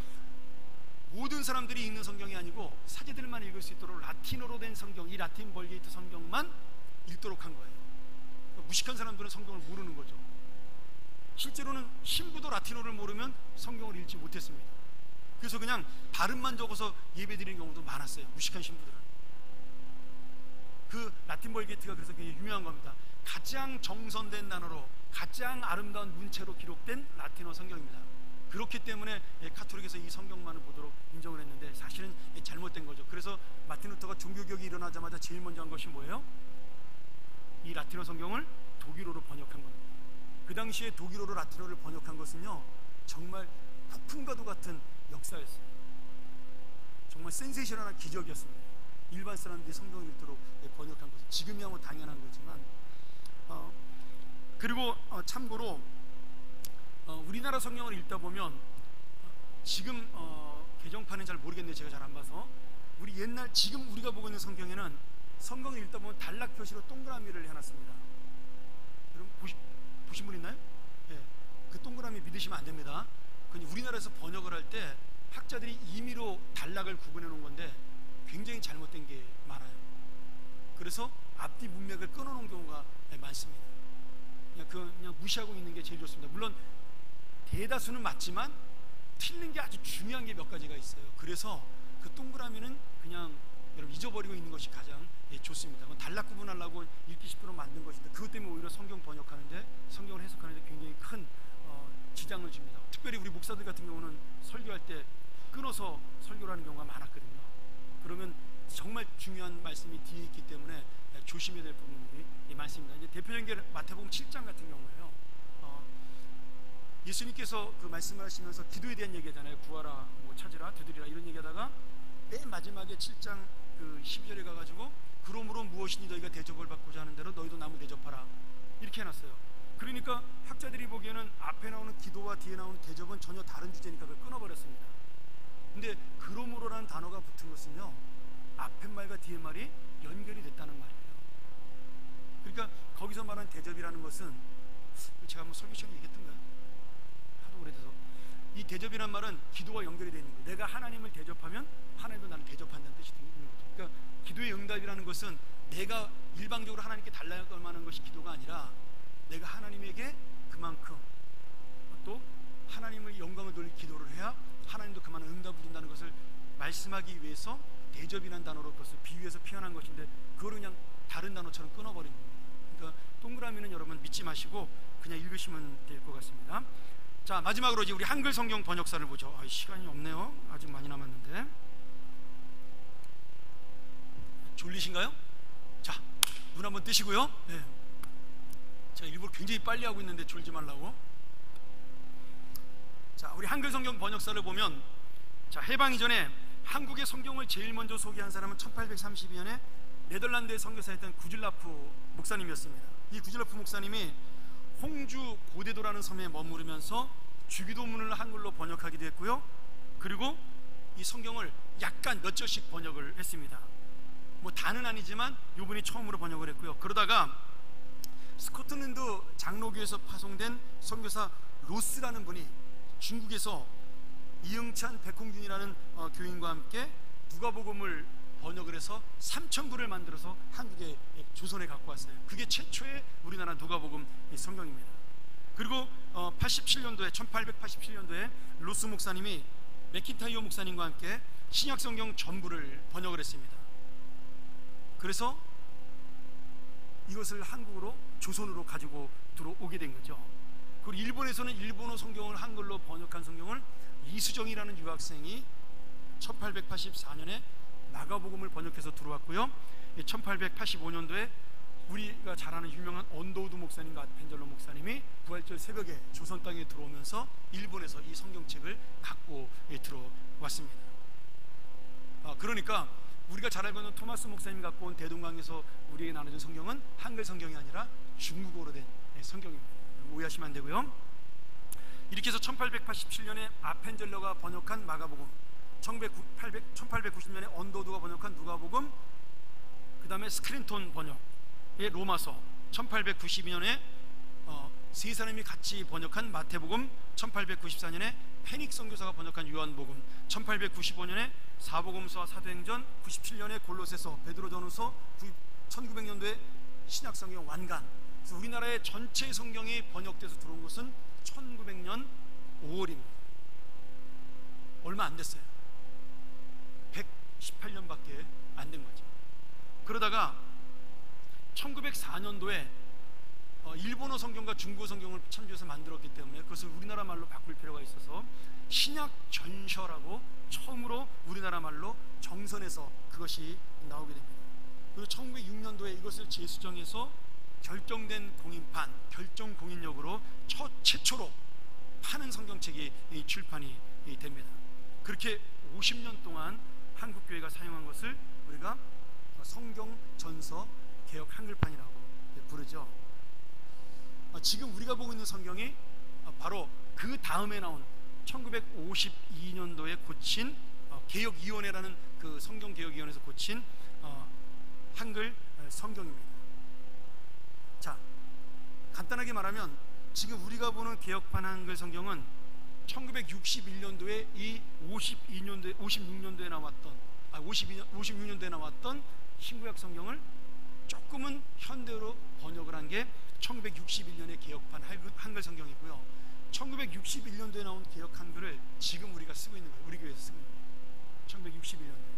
모든 사람들이 읽는 성경이 아니고 사제들만 읽을 수 있도록 라틴어로 된 성경, 이 라틴 벌게이트 성경만 읽도록 한 거예요. 무식한 사람들은 성경을 모르는 거죠. 실제로는 신부도 라틴어를 모르면 성경을 읽지 못했습니다. 그래서 그냥 발음만 적어서 예배 드리는 경우도 많았어요. 무식한 신부들은. 그 라틴 벌게이트가 그래서 굉장히 유명한 겁니다. 가장 정선된 단어로, 가장 아름다운 문체로 기록된 라틴어 성경입니다. 그렇기 때문에 카톨릭에서 이 성경만을 보도록 인정을 했는데, 사실은 잘못된 거죠. 그래서 마틴 루터가 종교개혁이 일어나자마자 제일 먼저 한 것이 뭐예요? 이 라틴어 성경을 독일어로 번역한 겁니다. 그 당시에 독일어로 라틴어를 번역한 것은요, 정말 폭풍과도 같은 역사였어요. 정말 센세이션한 기적이었습니다. 일반 사람들이 성경을 읽도록 번역한 것은 지금이야 당연한 거지만, 그리고 참고로 우리나라 성경을 읽다 보면 지금 개정판은 잘 모르겠네요. 제가 잘 안 봐서. 우리 옛날 지금 우리가 보고 있는 성경에는 성경을 읽다 보면 단락 표시로 동그라미를 해놨습니다. 여러분 보신 분 있나요? 예, 그 동그라미 믿으시면 안 됩니다. 그건 우리나라에서 번역을 할 때 학자들이 임의로 단락을 구분해 놓은 건데 굉장히 잘못된 게 많아요. 그래서 앞뒤 문맥을 끊어놓은 경우가 많습니다. 그냥 무시하고 있는 게 제일 좋습니다. 물론 대다수는 맞지만 틀린 게 아주 중요한 게 몇 가지가 있어요. 그래서 그 동그라미는 그냥 여러분 잊어버리고 있는 것이 가장 좋습니다. 단락 구분하려고 읽기 쉽도록 만든 것인데 그것 때문에 오히려 성경 번역하는데, 성경을 해석하는데 굉장히 큰 지장을 줍니다. 특별히 우리 목사들 같은 경우는 설교할 때 끊어서 설교를 하는 경우가 많았거든요. 그러면 정말 중요한 말씀이 뒤에 있기 때문에 조심해야 될 부분들이 많습니다. 이제 대표적인 게 마태복음 7장 같은 경우예요. 예수님께서 그 말씀을 하시면서 기도에 대한 얘기하잖아요. 구하라, 뭐 찾으라, 두드리라 이런 얘기하다가 맨 마지막에 7장 그 12절에 가가지고 그러므로 무엇이니 너희가 대접을 받고자 하는 대로 너희도 남을 대접하라 이렇게 해놨어요. 그러니까 학자들이 보기에는 앞에 나오는 기도와 뒤에 나오는 대접은 전혀 다른 주제니까 그걸 끊어버렸습니다. 근데 그러므로라는 단어가 붙은 것은요, 앞에 말과 뒤에 말이 연결이 됐다는 말이에요. 그러니까 거기서 말하는 대접이라는 것은, 제가 한번 설교 시간에 얘기했던가요? 하도 오래돼서. 이 대접이란 말은 기도와 연결이 되어 있는 거예요. 내가 하나님을 대접하면 하나님도 나를 대접한다는 뜻이 있는 거죠. 그러니까 기도의 응답이라는 것은 내가 일방적으로 하나님께 달라야 할 만한 것이 기도가 아니라 내가 하나님에게 그만큼 또 하나님의 영광을 돌릴 기도를 해야 하나님도 그만한 응답을 준다는 것을 말씀하기 위해서 대접이라는 단어로 그것을 비유해서 표현한 것인데, 그걸 그냥 다른 단어처럼 끊어버린 겁니다. 그러니까 동그라미는 여러분 믿지 마시고 그냥 읽으시면 될 것 같습니다. 자, 마지막으로 이제 우리 한글 성경 번역사를 보죠. 시간이 없네요. 아직 많이 남았는데. 졸리신가요? 자, 눈 한번 뜨시고요. 네. 제가 일부러 굉장히 빨리 하고 있는데 졸지 말라고. 자, 우리 한글 성경 번역사를 보면, 자, 해방 이전에 한국의 성경을 제일 먼저 소개한 사람은 1832년에 네덜란드에 선교사였던 구즐라프 목사님이었습니다. 이 구즐라프 목사님이 홍주 고대도라는 섬에 머무르면서 주기도문을 한글로 번역하기도 했고요. 그리고 이 성경을 약간 몇 절씩 번역을 했습니다. 뭐 다는 아니지만 이분이 처음으로 번역을 했고요. 그러다가 스코틀랜드 장로교에서 파송된 선교사 로스라는 분이 중국에서 이응찬 백홍준이라는 교인과 함께 누가복음을 번역을 해서 3,000부를 만들어서 한국의 조선에 갖고 왔어요. 그게 최초의 우리나라 누가복음 성경입니다. 그리고 1887년도에 로스 목사님이 맥킨타이어 목사님과 함께 신약 성경 전부를 번역을 했습니다. 그래서 이것을 한국으로, 조선으로 가지고 들어오게 된 거죠. 그리고 일본에서는 일본어 성경을 한글로 번역한 성경을 이수정이라는 유학생이 1884년에 마가복음을 번역해서 들어왔고요. 1885년도에 우리가 잘 아는 유명한 언더우드 목사님과 아펜젤러 목사님이 부활절 새벽에 조선 땅에 들어오면서 일본에서 이 성경책을 갖고 들어왔습니다. 그러니까 우리가 잘 알고 있는 토마스 목사님이 갖고 온 대동강에서 우리에게 나눠준 성경은 한글 성경이 아니라 중국어로 된 성경입니다. 오해하시면 안 되고요. 이렇게 해서 1887년에 아펜젤러가 번역한 마가복음, 1890년에 언더우드가 번역한 누가복음, 그 다음에 스크린톤 번역의 로마서, 1892년에 세 사람이 같이 번역한 마태복음, 1894년에 페닉 선교사가 번역한 요한복음, 1895년에 사복음서와 사도행전, 97년에 골로새서, 베드로전후서, 1900년도에 신약성경 완간. 그래서 우리나라의 전체 성경이 번역돼서 들어온 것은 1900년 5월입니다. 얼마 안 됐어요. 118년밖에 안 된 거죠. 그러다가 1904년도에 일본어 성경과 중국어 성경을 참조해서 만들었기 때문에 그것을 우리나라 말로 바꿀 필요가 있어서 신약 전셔라고 처음으로 우리나라 말로 정선해서 그것이 나오게 됩니다. 그리고 1906년도에 이것을 재수정해서 결정된 공인판, 결정 공인력으로 최초로 파는 성경책이 출판이 됩니다. 그렇게 50년 동안 한국교회가 사용한 것을 우리가 성경 전서 개역 한글판이라고 부르죠. 지금 우리가 보고 있는 성경이 바로 그 다음에 나온 1952년도에 고친 개역위원회라는 그 성경개혁위원회에서 고친 한글 성경입니다. 자, 간단하게 말하면 지금 우리가 보는 개역판 한글 성경은 1961년도에 이 56년도에 나왔던 신구약 성경을 조금은 현대로 번역을 한 게 1961년에 개역판 한글 성경이고요. 1961년도에 나온 개역 한글을 지금 우리가 쓰고 있는 거예요. 우리 교회에서 쓰고 있는 거예요. 1961년도에.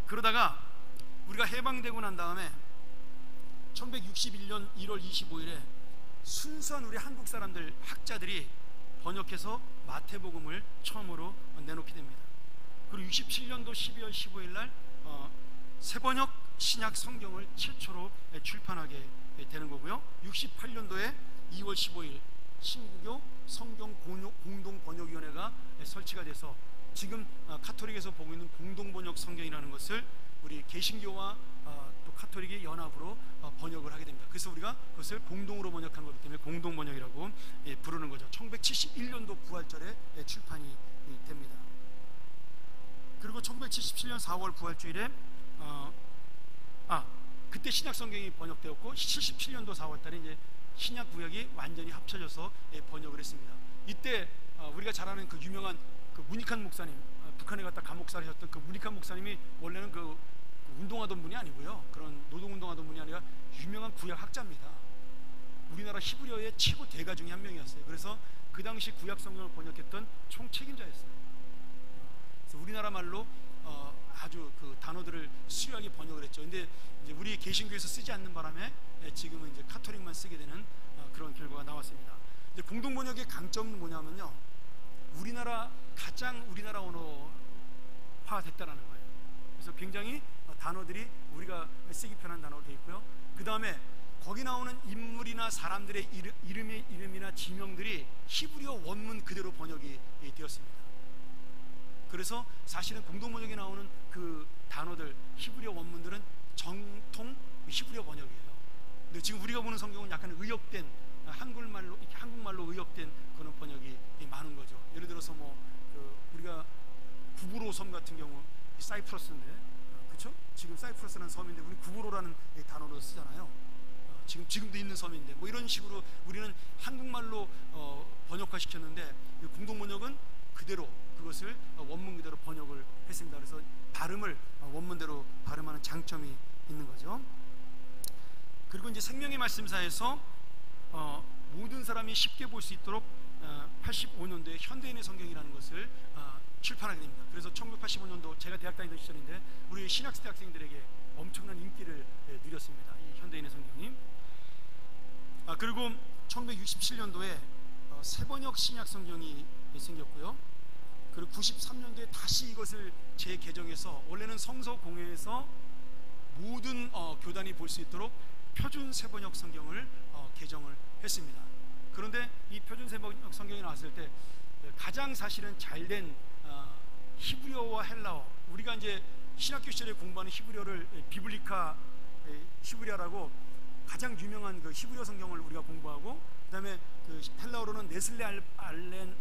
그러다가 우리가 해방되고 난 다음에 1961년 1월 25일에 순수한 우리 한국 사람들 학자들이 번역해서 마태복음을 처음으로 내놓게 됩니다. 그리고 67년도 12월 15일 날 새번역 신약 성경을 최초로 출판하게 되는 거고요. 68년도에 2월 15일 신구교 성경 공동 번역위원회가 설치가 돼서 지금 카톨릭에서 보고 있는 공동 번역 성경이라는 것을 우리 개신교와 또 카톨릭이 연합으로 번역을 하게 됩니다. 그래서 우리가 그것을 공동으로 번역한 거기 때문에 공동 번역이라고 부르는 거죠. 1971년도 부활절에 출판이 됩니다. 그리고 1977년 4월 부활주일에 그때 신약 성경이 번역되었고 77년도 4월 달에 이제 신약 구약이 완전히 합쳐져서 번역을 했습니다. 이때 우리가 잘 아는 그 유명한 그 문익환 목사님, 북한에 갔다 감옥살이셨던 그 문익환 목사님이 원래는 그 운동하던 분이 아니고요, 그런 노동운동하던 분이 아니라 유명한 구약 학자입니다. 우리나라 히브리어의 최고 대가 중에 한 명이었어요. 그래서 그 당시 구약 성경을 번역했던 총책임자였어요. 그래서 우리나라 말로 아주 그 단어들을 수요하게 번역을 했죠. 근데 이제 우리 개신교에서 쓰지 않는 바람에 지금은 이제 카톨릭만 쓰게 되는 그런 결과가 나왔습니다. 이제 공동 번역의 강점은 뭐냐면요, 가장 우리나라 언어화 됐다라는 거예요. 그래서 굉장히 단어들이 우리가 쓰기 편한 단어로 되어 있고요. 그 다음에 거기 나오는 인물이나 사람들의 이름이나 지명들이 히브리어 원문 그대로 번역이 되었습니다. 그래서 사실은 공동 번역에 나오는 그 단어들, 히브리어 원문들은 정통 히브리어 번역이에요. 근데 지금 우리가 보는 성경은 약간 의역된 한국말로 의역된 그런 번역이 많은 거죠. 예를 들어서 우리가 구브로 섬 같은 경우 사이프러스인데, 그렇죠? 지금 사이프러스라는 섬인데 우리 구브로라는 단어로 쓰잖아요. 지금도 있는 섬인데 이런 식으로 우리는 한국말로 번역화시켰는데 공동 번역은 그대로 그것을 원문 그대로 번역을 했습니다. 그래서 발음을 원문대로 발음하는 장점이 있는 거죠. 그리고 이제 생명의 말씀사에서 모든 사람이 쉽게 볼 수 있도록 85년도에 현대인의 성경이라는 것을 출판하게 됩니다. 그래서 1985년도 제가 대학 다니던 시절인데 우리 신학대 학생들에게 엄청난 인기를 누렸습니다. 이 현대인의 성경이. 그리고 1967년도에 새번역 신약 성경이 생겼고요. 그리고 93년도에 다시 이것을 재개정해서 원래는 성서공회에서 모든 교단이 볼 수 있도록 표준 새번역 성경을 개정을 했습니다. 그런데 이 표준 새번역 성경이 나왔을 때 가장 사실은 잘된 히브리어와 헬라어, 우리가 이제 신학교 시절에 공부하는 히브리어를 비블리카 히브리어라고 가장 유명한 그 히브리어 성경을 우리가 공부하고, 그 다음에 그 헬라어로는 네슬레 알렌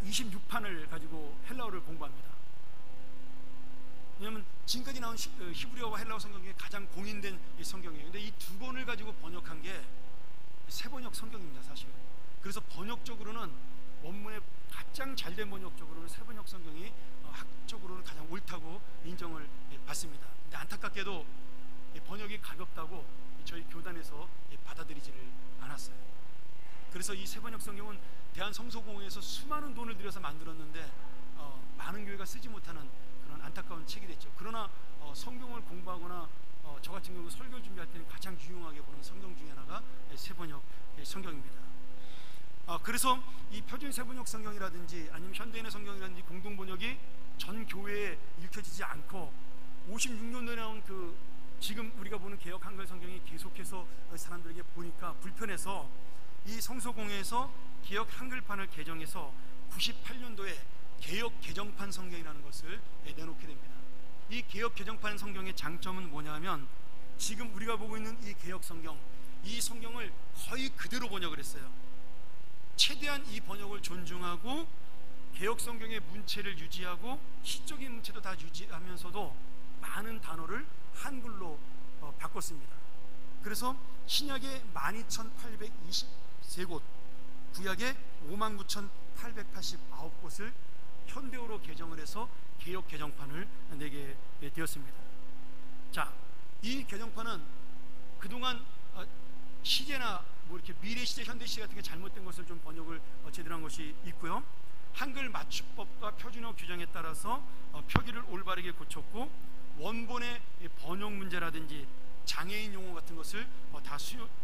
26판을 가지고 헬라어를 공부합니다. 왜냐하면 지금까지 나온 히브리어와 헬라어 성경 중에 가장 공인된 성경이에요. 근데 이 두 권을 가지고 번역한 게 새번역 성경입니다, 사실은. 그래서 번역적으로는 원문의 가장 잘된 번역적으로는 새번역 성경이 학적으로는 가장 옳다고 인정을 받습니다. 근데 안타깝게도 번역이 가볍다고 저희 교단에서 받아들이지를 않았어요. 그래서 이 새번역 성경은 대한성서공회에서 수많은 돈을 들여서 만들었는데 많은 교회가 쓰지 못하는 그런 안타까운 책이 됐죠. 그러나 성경을 공부하거나 저 같은 경우 설교 준비할 때는 가장 유용하게 보는 성경 중에 하나가 새번역 성경입니다. 그래서 이 표준 새번역 성경이라든지 아니면 현대인의 성경이라든지 공동 번역이 전 교회에 읽혀지지 않고 56년도에 나온 그 지금 우리가 보는 개역 한글 성경이 계속해서 사람들에게 보니까 불편해서 이 성서공회에서 개역 한글판을 개정해서 98년도에 개역 개정판 성경이라는 것을 내놓게 됩니다. 이 개역 개정판 성경의 장점은 뭐냐면 지금 우리가 보고 있는 이 개역 성경, 이 성경을 거의 그대로 번역을 했어요. 최대한 이 번역을 존중하고 개역 성경의 문체를 유지하고 시적인 문체도 다 유지하면서도 많은 단어를 한글로 바꿨습니다. 그래서 신약의 12,823곳, 구약의 59,889곳을 현대어로 개정을 해서 개역 개정판을 내게 되었습니다. 자, 이 개정판은 그동안 시제나 이렇게 미래 시제, 현대 시제 같은 게 잘못된 것을 좀 번역을 제대로 한 것이 있고요. 한글 맞춤법과 표준어 규정에 따라서 표기를 올바르게 고쳤고 원본의 번역 문제라든지 장애인 용어 같은 것을 다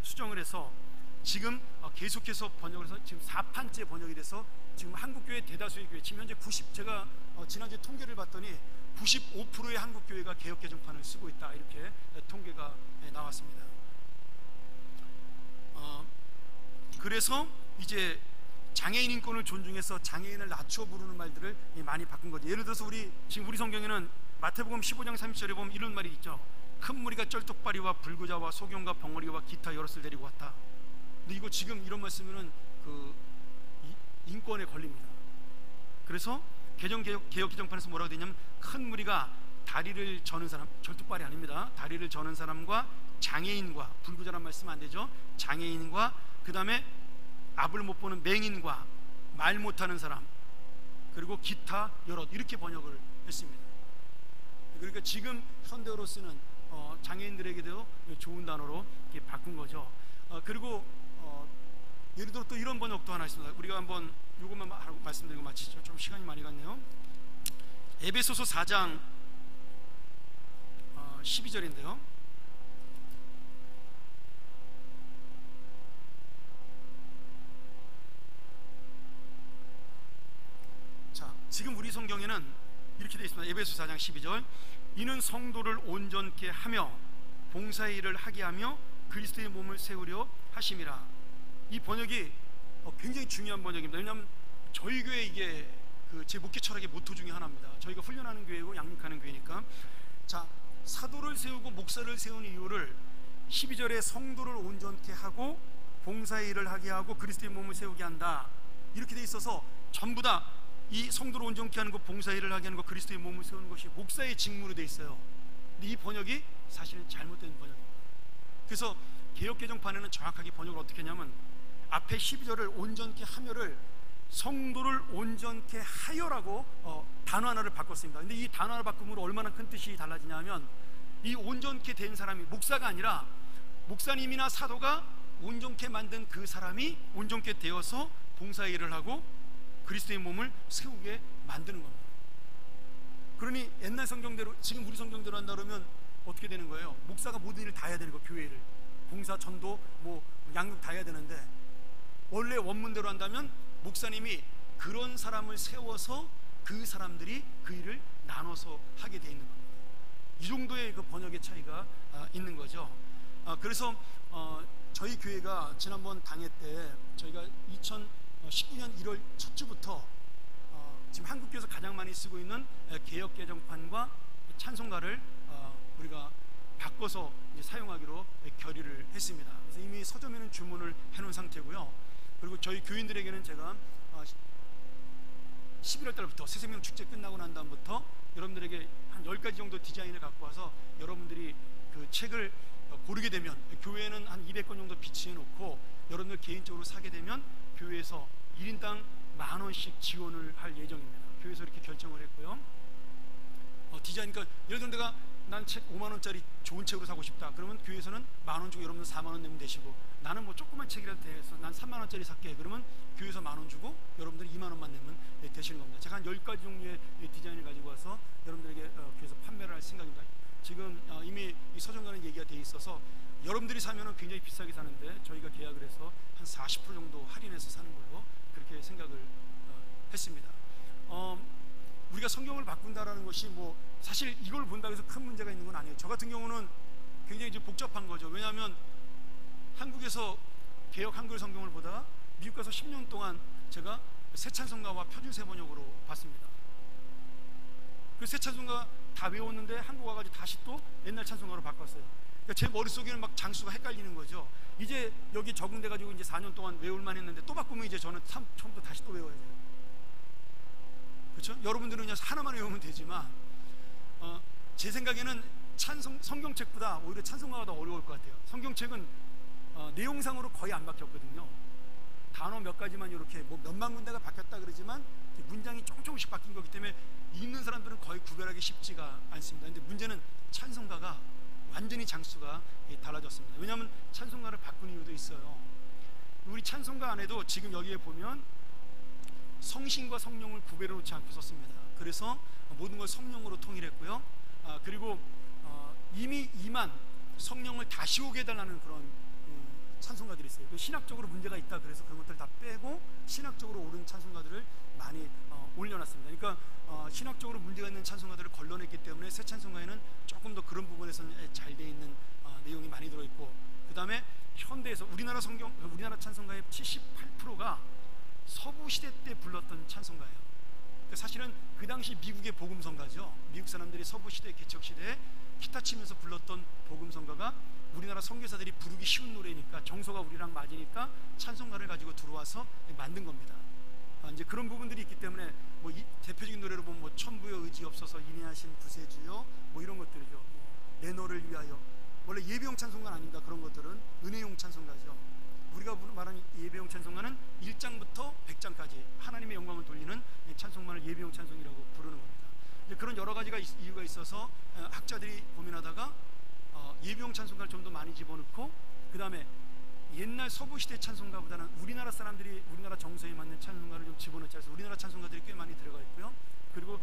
수정을 해서 지금 계속해서 번역을 해서 지금 4판째 번역이 돼서 지금 한국교회 대다수의 교회, 지금 현재 제가 지난주에 통계를 봤더니 95%의 한국교회가 개역개정판을 쓰고 있다, 이렇게 통계가 나왔습니다. 그래서 이제 장애인 인권을 존중해서 장애인을 낮춰 부르는 말들을 많이 바꾼 거죠. 예를 들어서 지금 우리 성경에는 마태복음 15장 30절에 보면 이런 말이 있죠. 큰 무리가 쩔뚝발이와 불구자와 소경과 벙어리와 기타 여럿을 데리고 왔다. 근데 이거 지금 이런 말 쓰면은 인권에 걸립니다. 그래서 개역 개정판에서 뭐라고 되냐면, 큰 무리가 다리를 저는 사람, 절뚝발이 아닙니다. 다리를 저는 사람과 장애인과, 불구자란 말 쓰면 안 되죠. 장애인과 그 다음에 앞을 못 보는 맹인과 말 못하는 사람, 그리고 기타 여럿, 이렇게 번역을 했습니다. 그러니까 지금 현대어로 쓰는 장애인들에게도 좋은 단어로 이렇게 바꾼 거죠. 그리고 예를 들어 또 이런 번역도 하나 있습니다. 우리가 한번 이것만 말씀드리고 마치죠. 좀 시간이 많이 갔네요. 에베소서 4장 12절인데요. 자, 지금 우리 성경에는 이렇게 되어 있습니다. 에베소 4장 12절, 이는 성도를 온전케 하며 봉사의 일을 하게 하며 그리스도의 몸을 세우려 하심이라. 이 번역이 굉장히 중요한 번역입니다. 왜냐하면 저희 교회 이게 제 목회 철학의 모토 중에 하나입니다. 저희가 훈련하는 교회고 양육하는 교회니까. 자, 사도를 세우고 목사를 세우는 이유를 12절에 성도를 온전케 하고 봉사의 일을 하게 하고 그리스도의 몸을 세우게 한다, 이렇게 돼 있어서 전부 다 이 성도를 온전케 하는 것, 봉사의 일을 하게 하는 것, 그리스도의 몸을 세우는 것이 목사의 직무로 돼 있어요. 근데 이 번역이 사실은 잘못된 번역입니다. 그래서 개역개정판에는 정확하게 번역을 어떻게 했냐면, 앞에 12절을 온전케 하며를 성도를 온전케 하여라고 단어 하나를 바꿨습니다. 근데 이 단어 하나 바꿈으로 얼마나 큰 뜻이 달라지냐면, 이 온전케 된 사람이 목사가 아니라 목사님이나 사도가 온전케 만든 그 사람이 온전케 되어서 봉사의 일을 하고 그리스도의 몸을 세우게 만드는 겁니다. 그러니 옛날 성경대로, 지금 우리 성경대로 한다 그러면 어떻게 되는 거예요? 목사가 모든 일을 다 해야 되는 거, 교회를 봉사, 전도, 양육 다 해야 되는데, 원래 원문대로 한다면 목사님이 그런 사람을 세워서 그 사람들이 그 일을 나눠서 하게 돼 있는 겁니다. 이 정도의 그 번역의 차이가 있는 거죠. 그래서 저희 교회가 지난번 당회 때 저희가 2019년 1월 첫 주부터 지금 한국교회에서 가장 많이 쓰고 있는 개역개정판과 찬송가를 우리가 바꿔서 이제 사용하기로 결의를 했습니다. 그래서 이미 서점에는 주문을 해놓은 상태고요. 그리고 저희 교인들에게는 제가 11월 달부터 새생명 축제 끝나고 난 다음부터 여러분들에게 한 10가지 정도 디자인을 갖고 와서 여러분들이 그 책을 고르게 되면, 교회에는 한 200권 정도 비치해 놓고 여러분들 개인적으로 사게 되면 교회에서 1인당 10,000원씩 지원을 할 예정입니다. 교회에서 이렇게 결정을 했고요. 디자인, 그러니까 예를 들어 내가 난 책 5만원짜리 좋은 책으로 사고 싶다 그러면 교회에서는 10,000원 주고 여러분들 4만원 내면 되시고, 나는 조그만 책이라도 돼서 난 3만원짜리 살게 그러면 교회에서 10,000원 주고 여러분들이 2만원만 내면 되시는 겁니다. 제가 한 10가지 종류의 디자인을 가지고 와서 여러분들에게 교회에서 판매를 할 생각입니다. 지금 이미 이 서점가는 얘기가 돼 있어서 여러분들이 사면은 굉장히 비싸게 사는데 저희가 계약을 해서 한 40% 정도 할인해서 사는 걸로 그렇게 생각을 했습니다. 우리가 성경을 바꾼다라는 것이 사실 이걸 본다고 해서 큰 문제가 있는 건 아니에요. 저 같은 경우는 굉장히 이제 복잡한 거죠. 왜냐하면 한국에서 개역 한글 성경을 보다가 미국 가서 10년 동안 제가 새 찬송가와 표준세 번역으로 봤습니다. 그 새 찬송가 다 외웠는데 한국 와가지고 다시 또 옛날 찬송가로 바꿨어요. 그러니까 제 머릿속에는 막 장수가 헷갈리는 거죠. 이제 여기 적응돼가지고 이제 4년 동안 외울만 했는데 또 바꾸면 이제 저는 처음부터 다시 또 외워야 돼요. 그렇죠? 여러분들은 그냥 하나만 외우면 되지만 제 생각에는 성경책보다 오히려 찬송가가 더 어려울 것 같아요. 성경책은 내용상으로 거의 안 바뀌었거든요. 단어 몇 가지만 이렇게 몇만 군데가 바뀌었다 그러지만 문장이 조금씩 바뀐 거기 때문에 읽는 사람들은 거의 구별하기 쉽지가 않습니다. 근데 문제는 찬송가가 완전히 장수가 달라졌습니다. 왜냐하면 찬송가를 바꾼 이유도 있어요. 우리 찬송가 안에도 지금 여기에 보면 성신과 성령을 구별해 놓지 않고 썼습니다. 그래서 모든 걸 성령으로 통일했고요. 그리고 이미 임한 성령을 다시 오게 해달라는 그런 찬송가들이 있어요. 신학적으로 문제가 있다 그래서 그런 것들 다 빼고 신학적으로 옳은 찬송가들을 많이 올려놨습니다. 그러니까 신학적으로 문제가 있는 찬송가들을 걸러냈기 때문에 새 찬송가에는 조금 더 그런 부분에서는 잘 돼 있는 내용이 많이 들어있고, 그 다음에 현대에서 우리나라 찬송가의 78%가 서부 시대 때 불렀던 찬송가예요. 그러니까 사실은 그 당시 미국의 복음성가죠. 미국 사람들이 서부 시대 개척 시대에 기타 치면서 불렀던 복음성가가 우리나라 선교사들이 부르기 쉬운 노래니까 정서가 우리랑 맞으니까 찬송가를 가지고 들어와서 만든 겁니다. 이제 그런 부분들이 있기 때문에 뭐 대표적인 노래로 보면 뭐 천부여 의지 없어서 인내하신 구세주여 뭐 이런 것들이죠. 뭐 내 너를 위하여, 원래 예배용 찬송가는 아닙니다. 그런 것들은 은혜용 찬송가죠. 우리가 말하는 예배용 찬송가는 1장부터 100장까지 하나님의 영광을 돌리는 찬송만을 예배용 찬송이라고 부르는 겁니다. 이제 그런 여러 가지가 이유가 있어서 학자들이 고민하다가 예배용 찬송가를 좀 더 많이 집어넣고, 그 다음에 옛날 서부시대 찬송가보다는 우리나라 사람들이 우리나라 정서에 맞는 찬송가를 좀 집어넣자 해서 우리나라 찬송가들이 꽤 많이 들어가 있고요. 그리고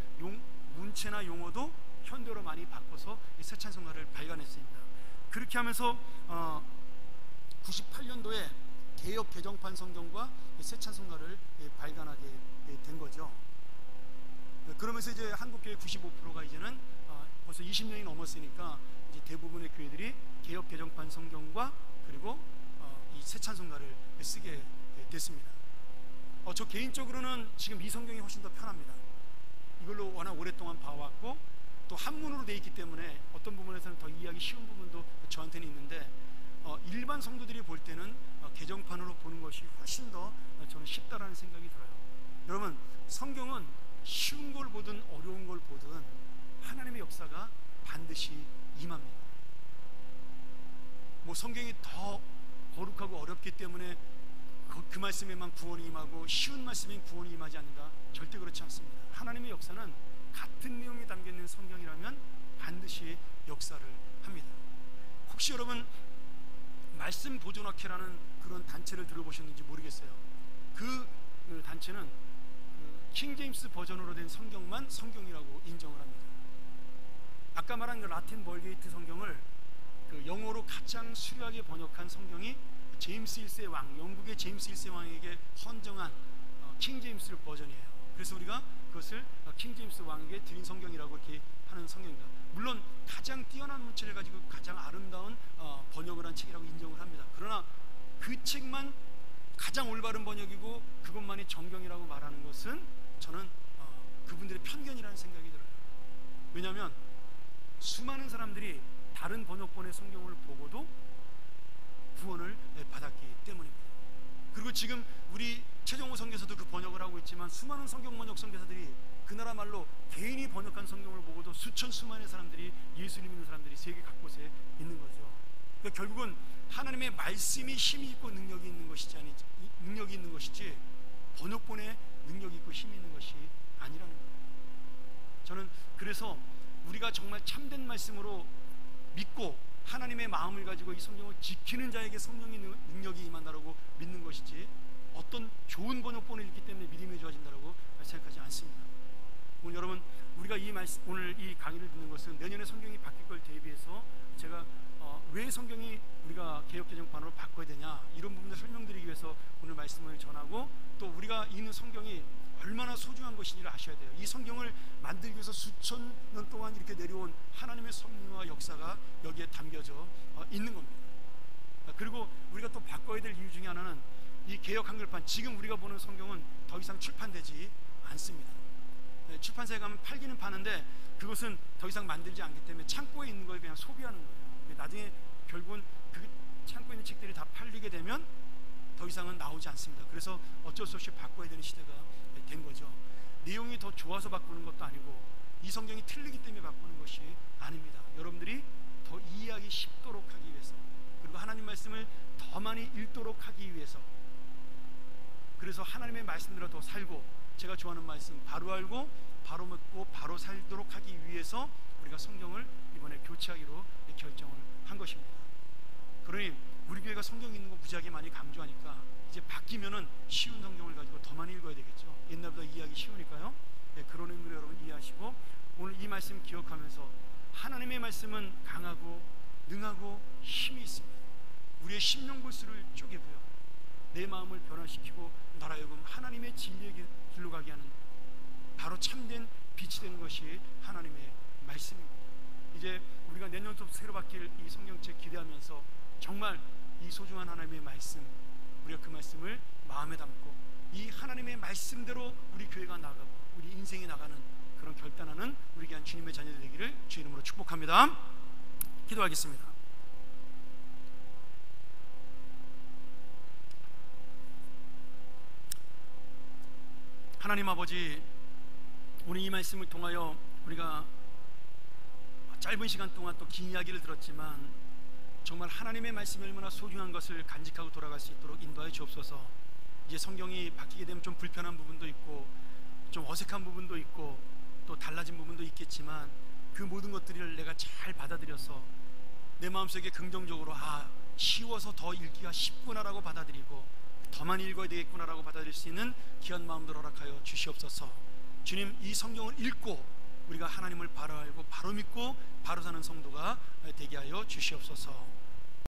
문체나 용어도 현대로 많이 바꿔서 새 찬송가를 발간했습니다. 그렇게 하면서 98년도에 개역 개정판 성경과 새 찬송가를 발간하게 된 거죠. 그러면서 이제 한국교회 95%가 이제는 벌써 20년이 넘었으니까 이제 대부분의 교회들이 개역 개정판 성경과 그리고 이 새 찬송가를 쓰게 됐습니다. 저 개인적으로는 지금 이 성경이 훨씬 더 편합니다. 이걸로 워낙 오랫동안 봐왔고 또 한문으로 돼 있기 때문에 어떤 부분에서는 더 이해하기 쉬운 부분도 저한테는 있는데, 일반 성도들이 볼 때는 개정판으로 보는 것이 훨씬 더 저는 쉽다라는 생각이 들어요. 여러분, 성경은 쉬운 걸 보든 어려운 걸 보든 하나님의 역사가 반드시 임합니다. 뭐 성경이 더 거룩하고 어렵기 때문에 그 말씀에만 구원이 임하고 쉬운 말씀엔 구원이 임하지 않는다, 절대 그렇지 않습니다. 하나님의 역사는 같은 내용이 담겨있는 성경이라면 반드시 역사를 합니다. 혹시 여러분 말씀 보존학회라는 그런 단체를 들어보셨는지 모르겠어요. 그 단체는 킹 제임스 버전으로 된 성경만 성경이라고 인정을 합니다. 아까 말한 그 라틴 벌게이트 성경을 그 영어로 가장 수려하게 번역한 성경이 제임스 1세 왕, 영국의 제임스 1세 왕에게 헌정한 킹 제임스 버전이에요. 그래서 우리가 그것을 킹 제임스 왕에게 드린 성경이라고 이렇게 하는 성경입니다. 물론 가장 뛰어난 문체를 가지고 가장 아름다운 번역을 한 책이라고 인정을 합니다. 그러나 그 책만 가장 올바른 번역이고 그것만이 정경이라고 말하는 것은 저는 그분들의 편견이라는 생각이 들어요. 왜냐하면 수많은 사람들이 다른 번역본의 성경을 보고도 구원을 받았기 때문입니다. 그리고 지금 우리 최정호 선교사도 그 번역을 하고 있지만 수많은 성경 번역 선교사들이 그 나라 말로 개인이 번역한 성경을 보고도 수많은 사람들이 예수님 믿는 사람들이 세계 각곳에 있는 거죠. 그러니까 결국은 하나님의 말씀이 힘이 있고 능력이 있는 것이지 번역본에 능력이 있고 힘이 있는 것이 아니라는 거예요. 저는 그래서 우리가 정말 참된 말씀으로 믿고 하나님의 마음을 가지고 이 성경을 지키는 자에게 성령의 능력이 임한다라고 믿는 것이지 어떤 좋은 번역본을 읽기 때문에 믿음이 좋아진다라고 생각하지 않습니다. 오늘 여러분, 우리가 오늘 이 강의를 듣는 것은 내년에 성경이 바뀔 걸 대비해서 제가 왜 성경이 우리가 개역개정판으로 바꿔야 되냐 이런 부분을 설명드리기 위해서 오늘 말씀을 전하고, 또 우리가 읽는 성경이 얼마나 소중한 것인지를 아셔야 돼요. 이 성경을 만들기 위해서 수천 년 동안 이렇게 내려온 하나님의 섭리와 역사가 여기에 담겨져 있는 겁니다. 그리고 우리가 또 바꿔야 될 이유 중에 하나는 이 개역 한글판, 지금 우리가 보는 성경은 더 이상 출판되지 않습니다. 출판사에 가면 팔기는 파는데 그것은 더 이상 만들지 않기 때문에 창고에 있는 걸 그냥 소비하는 거예요. 나중에 결국은 그 창고에 있는 책들이 다 팔리게 되면 더 이상은 나오지 않습니다. 그래서 어쩔 수 없이 바꿔야 되는 시대가 된 거죠. 내용이 더 좋아서 바꾸는 것도 아니고 이 성경이 틀리기 때문에 바꾸는 것이 아닙니다. 여러분들이 더 이해하기 쉽도록 하기 위해서, 그리고 하나님 말씀을 더 많이 읽도록 하기 위해서, 그래서 하나님의 말씀대로 더 살고 제가 좋아하는 말씀 바로 알고 바로 묻고 바로 살도록 하기 위해서 우리가 성경을 이번에 교체하기로 결정을 한 것입니다. 그러니 우리 교회가 성경 읽는 거 무지하게 많이 강조하니까 이제 바뀌면은 쉬운 성경을 가지고 더 많이 읽어야 되겠죠. 옛날보다 이해하기 쉬우니까요. 그런 의미로 여러분 이해하시고 오늘 이 말씀 기억하면서 하나님의 말씀은 강하고 능하고 힘이 있습니다. 우리의 심령 골수를 쪼개고요, 내 마음을 변화시키고 나라 하여금 하나님의 진리의 길로 가게 하는 바로 참된 빛이 되는 것이 하나님의 말씀입니다. 이제 우리가 내년부터 새로 바뀔 이 성경책 기대하면서 정말 이 소중한 하나님의 말씀, 우리가 그 말씀을 마음에 담고 이 하나님의 말씀대로 우리 교회가 나가고 우리 인생이 나가는 그런 결단하는 우리 귀한 주님의 자녀들 되기를 주의 이름으로 축복합니다. 기도하겠습니다. 하나님 아버지, 오늘 이 말씀을 통하여 우리가 짧은 시간 동안 또 긴 이야기를 들었지만 정말 하나님의 말씀이 얼마나 소중한 것을 간직하고 돌아갈 수 있도록 인도하여 주옵소서. 이제 성경이 바뀌게 되면 좀 불편한 부분도 있고 좀 어색한 부분도 있고 또 달라진 부분도 있겠지만 그 모든 것들을 내가 잘 받아들여서 내 마음속에 긍정적으로 쉬워서 더 읽기가 쉽구나라고 받아들이고 더 많이 읽어야 되겠구나라고 받아들일 수 있는 귀한 마음들 허락하여 주시옵소서. 주님, 이 성경을 읽고 우리가 하나님을 바로 알고 바로 믿고 바로 사는 성도가 되게 하여 주시옵소서.